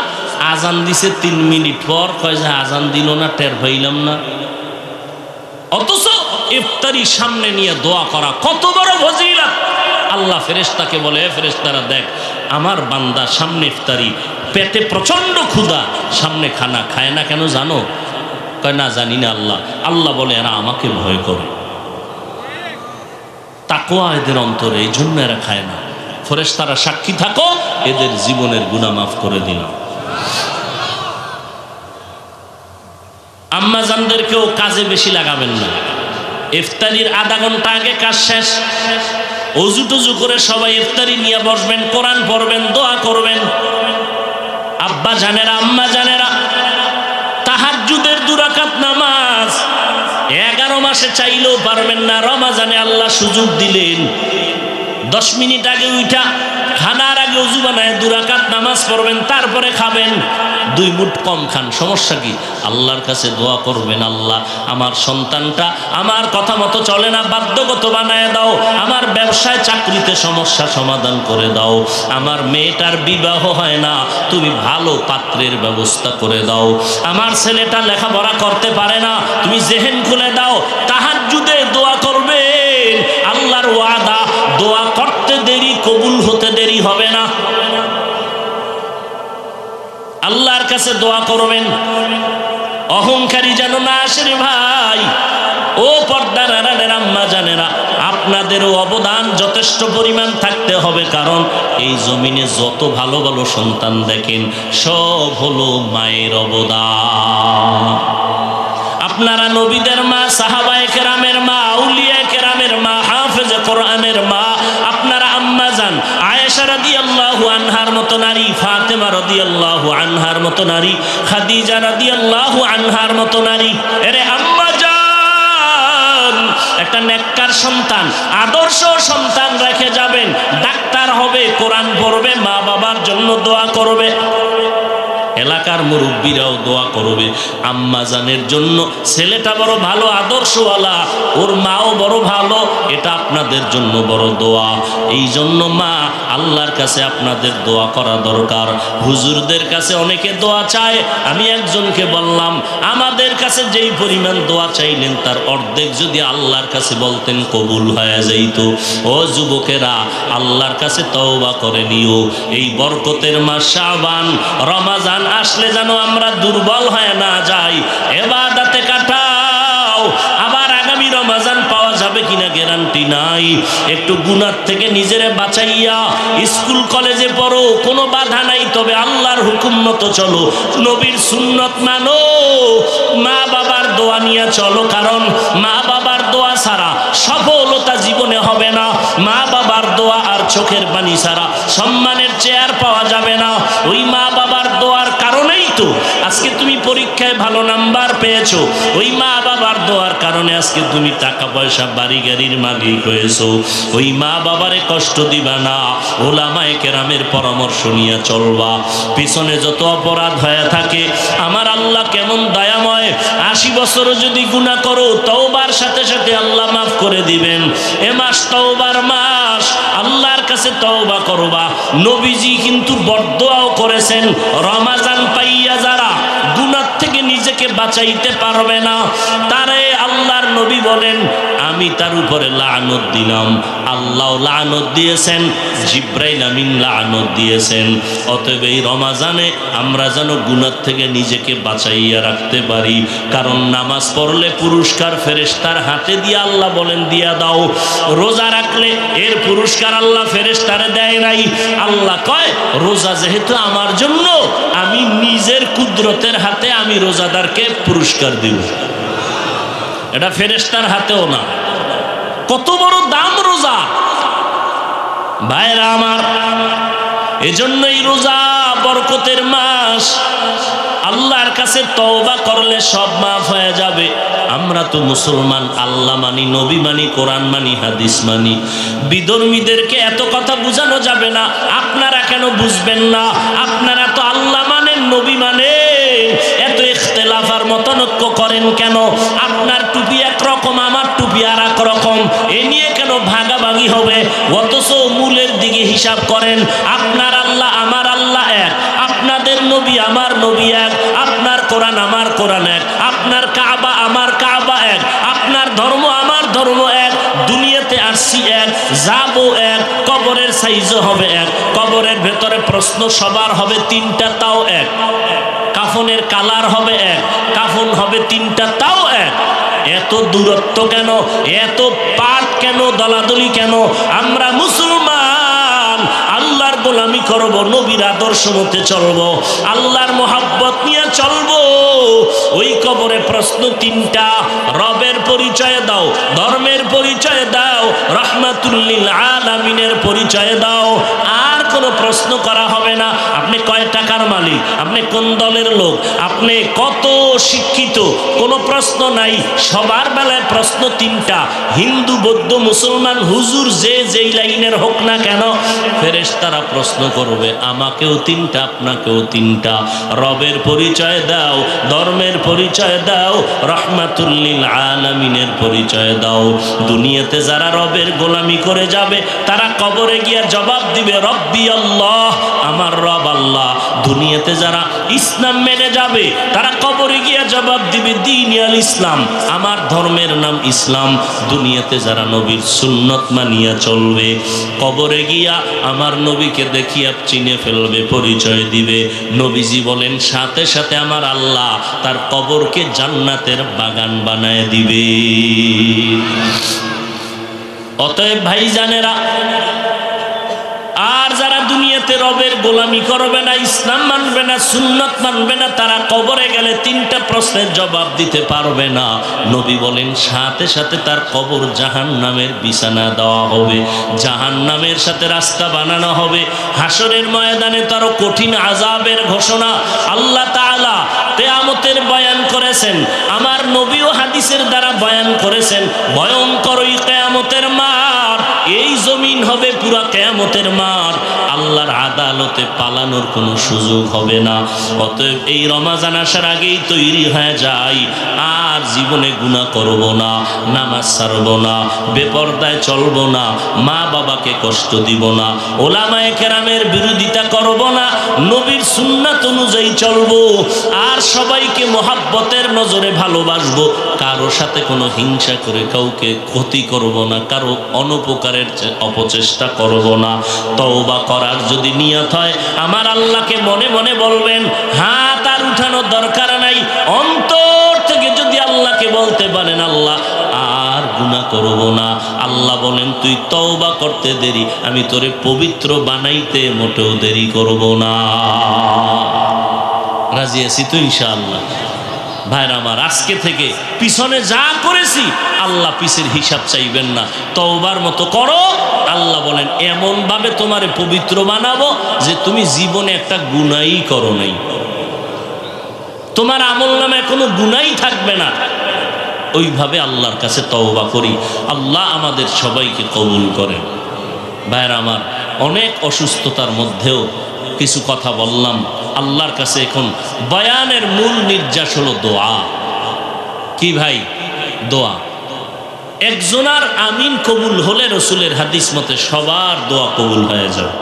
A: আজান দিছে 3 মিনিট পর কয় যে আজান দিল না, টের পাইলাম না। অথচ ইফতারির সামনে নিয়ে দোয়া করা কত বড় ফজিলত। আল্লাহ ফেরেশতাকে বলে, ফেরেশতারা দেখ আমার বান্দা সামনে ইফতারি, পেটে প্রচন্ড ক্ষুধা, সামনে খানা খায় না কেন জানো? কয় না জানি না আল্লাহ। আল্লাহ বলে এরা আমাকে ভয় করে, তাকওয়া এদের অন্তরে, এই জন্য এরা খায় না। ফেরেশতারা সাক্ষী থাকো, এদের জীবনের গুনাহ মাফ করে দিলাম। আম্মা জানদেরকেও কাজে বেশি লাগাবেন না। ইফতারির আধা ঘন্টা আগে কাজ শেষ, অজু টজু করে সবাই ইফতারি নিয়ে বসবেন, কোরআন পড়বেন, দোয়া করবেন। আব্বা জানেরা, আম্মা জানেরা, তাহাজ্জুদের 2 রাকাত নামাজ 11 মাসে চাইলেও পারবেন না। রমাজানে আল্লাহ সুযোগ দিলেন, 10 মিনিট আগে উঠা খানার আগে ওযু বানায় 2 রাকাত নামাজ পড়বেন, তারপরে খাবেন। 2 মুঠ কম খান, সমস্যা কি? আল্লাহর কাছে দোয়া করবেন, আল্লাহ আমার সন্তানটা আমার কথা মতো চলে না, বাধ্যগত বানায় দাও। আমার ব্যবসায় চাকরিতে সমস্যা সমাধান করে দাও। আমার মেয়েটার বিবাহ হয় না, তুমি ভালো পাত্রের ব্যবস্থা করে দাও। আমার ছেলেটা লেখাপড়া করতে পারে না, তুমি জেহেন খুলে দাও। তাহাজ্জুদে দোয়া করবেন, আল্লাহর ওয়াদা, দোয়া করতে দেরি, কবুল হতে দেরি হবে না। আল্লাহর কাছে দোয়া করবেন, অহংকারী যেন না আসে রে ভাই। ও পর্দার আড়ালের আম্মা জানেরা, আপনাদেরও অবদান যথেষ্ট পরিমাণ থাকতে হবে। কারণ এই জমিনে যত ভালো ভালো সন্তান দেখেন, সব হলো মায়ের অবদান। আপনারা নবীদের মা, সাহাবায়ে কেরামের মা, আউলিয়া কেরামের মা, হাফেজে কোরআনের মা। আপনারা আম্মা জান আয়েশা রাদিয়াল্লাহু আনহার মতো নারী, ফাতেমা রাদিয়াল্লাহু আনহার মতো নারী, খাদিজা রাদিয়াল্লাহু আনহার মতো নারী। এরে আম্মা জান, একটা নেককার সন্তান, আদর্শ সন্তান রেখে যাবেন। ডাক্তার হবে, কোরআন পড়বে, মা বাবার জন্য দোয়া করবে, এলাকার মুরব্বীরাও দোয়া করবে। আম্মা জানের জন্য ছেলেটা বড় ভালো, আদর্শওয়ালা, ওর মাও বড় ভালো, এটা আপনাদের জন্য বড় দোয়া। এই জন্য মা, আল্লাহর কাছে আপনাদের দোয়া করা দরকার। হুজুরদের কাছে অনেকে দোয়া চায়, আমি একজনকে বললাম আমাদের কাছে যেই পরিমাণ দোয়া চাইলেন তার অর্ধেক যদি আল্লাহর কাছে বলতেন কবুল হয়ে যাইত। ও যুবকেরা, আল্লাহর কাছে তওবা করে নিও। এই বরকতের মাস শাবান, রমাজান আসলে যেন আমরা দুর্বল হয়ে না যাই, ইবাদতে কাটাও। আবার আগামী রমাজান পাওয়া যাবে কিনা গ্যারান্টি নাই। একটু গুনাহ থেকে নিজেরে বাঁচাইয়া স্কুল কলেজে পড়ো, কোনো বাধা নাই, তবে আল্লাহর হুকুম মতো চলো, নবীর সুন্নত মানো, মা বাবার দোয়া নিয়ে চলো। কারণ মা বাবার দোয়া ছাড়া সফলতা জীবনে হবে না। মা বাবার দোয়া আর চোখের পানি ছাড়া সম্মানের চেয়ার পাওয়া যাবে না। ওই মা বাবার দোয়ার কারণেই তো আজকে তুমি পরীক্ষায় ভালো নাম্বার পেয়েছো। ওই মা বাবার দোয়ার কারণে আজকে তুমি টাকা পয়সা, বাড়ি গাড়ির মালিক হয়েছো। ওই মা বাবারে কষ্ট দিবা না, ওলামায়ে কেরামের পরামর্শ নিয়ে চলবা। পিছনে যত অপরাধ হয়ে থাকে, আমার আল্লাহ কেমন দয়াময়, 80 বছরও যদি গুনাহ করো, তওবার সাথে সাথে আল্লাহ মাফ করে দিবেন। এ মাস তওবার মাস, আল্লাহর কাছে তওবা করবা। নবীজি কিন্তু বদদোয়াও করেছেন, রমাজান পাইয়া যারা গুনাহ থেকে নিজেকে বাঁচাইতে পারবে না, তারে আল্লাহর নবী বলেন আমি তার উপরে লানত দিলাম। আল্লাহ লানত দিয়েছেন, জিব্রাইল আমিন লানত দিয়েছেন। অতএব এই রমাজানে আমরা যেন গুনাহ থেকে নিজেকে বাঁচাইয়া রাখতে পারি। কারণ নামাজ পড়লে পুরস্কার ফেরেশতার হাতে দিয়ে আল্লাহ বলেন দিয়া দাও। রোজা রাখলে এর পুরস্কার আল্লাহ ফেরেশতারে দেয় নাই। আল্লাহ কয় রোজা যেহেতু আমার জন্য, আমি নিজের কুদরতের হাতে আমি রোজাদারকে পুরস্কার দিব, এটা ফেরেশতার হাতেও না। কত বড় দাম রোজা! ভাইরা আমার, এজন্যই রোজা বরকতের মাস। আল্লাহর কাছে তওবা করলে সব মাফ হয়ে যাবে। আমরা তো মুসলমান, আল্লাহ মানি, নবী মানি, কোরআন মানি, হাদিস মানি। বিধর্মীদেরকে এত কথা বোঝানো যাবে না। আপনারা কেন বুঝবেন না? আপনারা তো আল্লাহ মানেন, নবী মানেন, এত ইখতিলাফ আর মতানৈক্য করেন কেন? আপনার টুপি একরকম, আমার টুপি আর এক রকম, এ নিয়ে কেন ভাগাভাগি হবে? অথচ মূলের দিকে হিসাব করেন। আপনার আল্লাহ আমার আল্লাহ এক, আপনাদের নবী আমার নবী এক, আপনার কোরআন আমার কোরআন এক, আপনার কাবা আমার কাবা এক, আপনার ধর্ম আমার ধর্ম এক। দুনিয়াতে আসছি এক, যাবো এক, কবরের সাইজও হবে এক, কবরের ভেতরে প্রশ্ন সবার হবে তিনটা, তাও এক। কাফনের কালার হবে এক, কাফন হবে তিনটা, তাও এক। এত দূরত্ব কেন? এত পাট কেন? দলাদলি কেন? আমরা মুসলমান, আল্লাহর গোলামি করব, নবীর আদর্শ মতে চলবো, আল্লাহর মোহাব্বত নিয়ে চলবো। ওই কবরে প্রশ্ন তিনটা, রবের পরিচয় দাও, ধর্মের পরিচয় দাও, রাহমাতুল লিল আলামিনের পরিচয় দাও। আর কোনো প্রশ্ন করা হবে না। আপনি কয় টাকার মালিক, আপনি কোন দলের লোক, আপনি কত শিক্ষিত, কোনো প্রশ্ন নাই। সবার বেলায় প্রশ্ন তিনটা। হিন্দু, বৌদ্ধ, মুসলমান, হুজুর যে যেই লাইনের হোক না কেন, ফেরেশতারা প্রশ্ন করবে, আমাকেও তিনটা, আপনাকেও তিনটা। রবের পরিচয় দাও, ধর্মের পরিচয় দাও, রাহমাতুল লিল আলামিনের পরিচয় দাও। দুনিয়াতে যারা রবের গোলামি করে যাবে, তারা কবরে গিয়ে জবাব দিবে, রব্বি আল্লাহ, আমার রব আল্লাহ। দুনিয়াতে যারা ইসলাম মেনে যাবে, তারা কবরে গিয়ে জবাব দিবে, দ্বীন আল ইসলাম, আমার ধর্মের নাম ইসলাম। দুনিয়াতে যারা নবীর সুন্নত মানিয়া চলবে, কবরে গিয়া আমার নবীকে দেখিয়া চিনে ফেলবে, পরিচয় দিবে। নবীজি বলেন, সাথে সাথে আমার আল্লাহ তার কবরকে জান্নাতের বাগান বানায় দিবে। অতএব ভাইজানেরা, আর যারা দুনিয়াতে রবের গোলামি করবে না, ইসলাম মানবে না, সুন্নত মানবে না, তারা কবরে গেলে তিনটা প্রশ্নের জবাব দিতে পারবে না। নবী বলেন, সাথে সাথে তার কবর জাহান্নামের বিছানা দেওয়া হবে, জাহান্নামের সাথে রাস্তা বানানো হবে। হাসরের ময়দানে তার কঠিন আযাবের ঘোষণা আল্লাহ তাআলা কিয়ামতের বয়ান করেছেন, আমার নবীও হাদিসের দ্বারা বয়ান করেছেন। ভয়ঙ্কর ওই কিয়ামতের মাঠ, এই জমিন হবে পুরা কিয়ামতের মাঠ। আল্লাহর আদালতে পালানোর কোনো সুযোগ হবে না। অতএব এই রমজান আসার আগেই তৈরি হয়ে যাই, আর জীবনে গুনাহ করব না, নামাজ ছাড়ব না, বেপরদায় চলব না, মা বাবাকে কষ্ট দিব না, ওলামায়ে কেরামের বিরোধিতা করব না, নবীর সুন্নাত অনুযায়ী চলব, আর সবাইকে মোহাব্বতের নজরে ভালোবাসবো। কারো সাথে কোনো হিংসা করে কাউকে ক্ষতি করব না, কারো অনুপকারের অপচেষ্টা করব না। তওবা করার যদি নিয়ত হয়, আমার আল্লাহকে মনে মনে বলবেন, হাত আর উঠানোর দরকার নাই। অন্তর থেকে যদি আল্লাহকে বলতে পারেন, আল্লাহ আর গুনাহ করব না, আল্লাহ বলেন, তুই তওবা করতে দেরি, আমি তোরে পবিত্র বানাইতে মোটেও দেরি করব না। রাজি আছি তো ইনশাআল্লাহ? ভাইরা আমার, আজকে থেকে পিছনে যা করেছি, আল্লাহ পিছের হিসাব চাইবেন না। তওবার মতো করো। আল্লাহ বলেন, এমন ভাবে তোমারে পবিত্র বানাবো যে তুমি জীবনে একটা গুনাহই করো নাই, তোমার আমলনামায় কোনো গুনাহই থাকবে না। ওইভাবে আল্লাহর কাছে তওবা করি। আল্লাহ আমাদের সবাইকে কবুল করেন। ভাইরা আমার, অনেক অসুস্থতার মধ্যেও কিছু কথা বললাম। আল্লাহর কাছে এখন বয়ানের মূল নির্যাস হলো দোয়া। কি ভাই? দোয়া। একজনার আমিন কবুল হলে রসুলের হাদিস মতে সবার দোয়া কবুল হয়ে যাবে।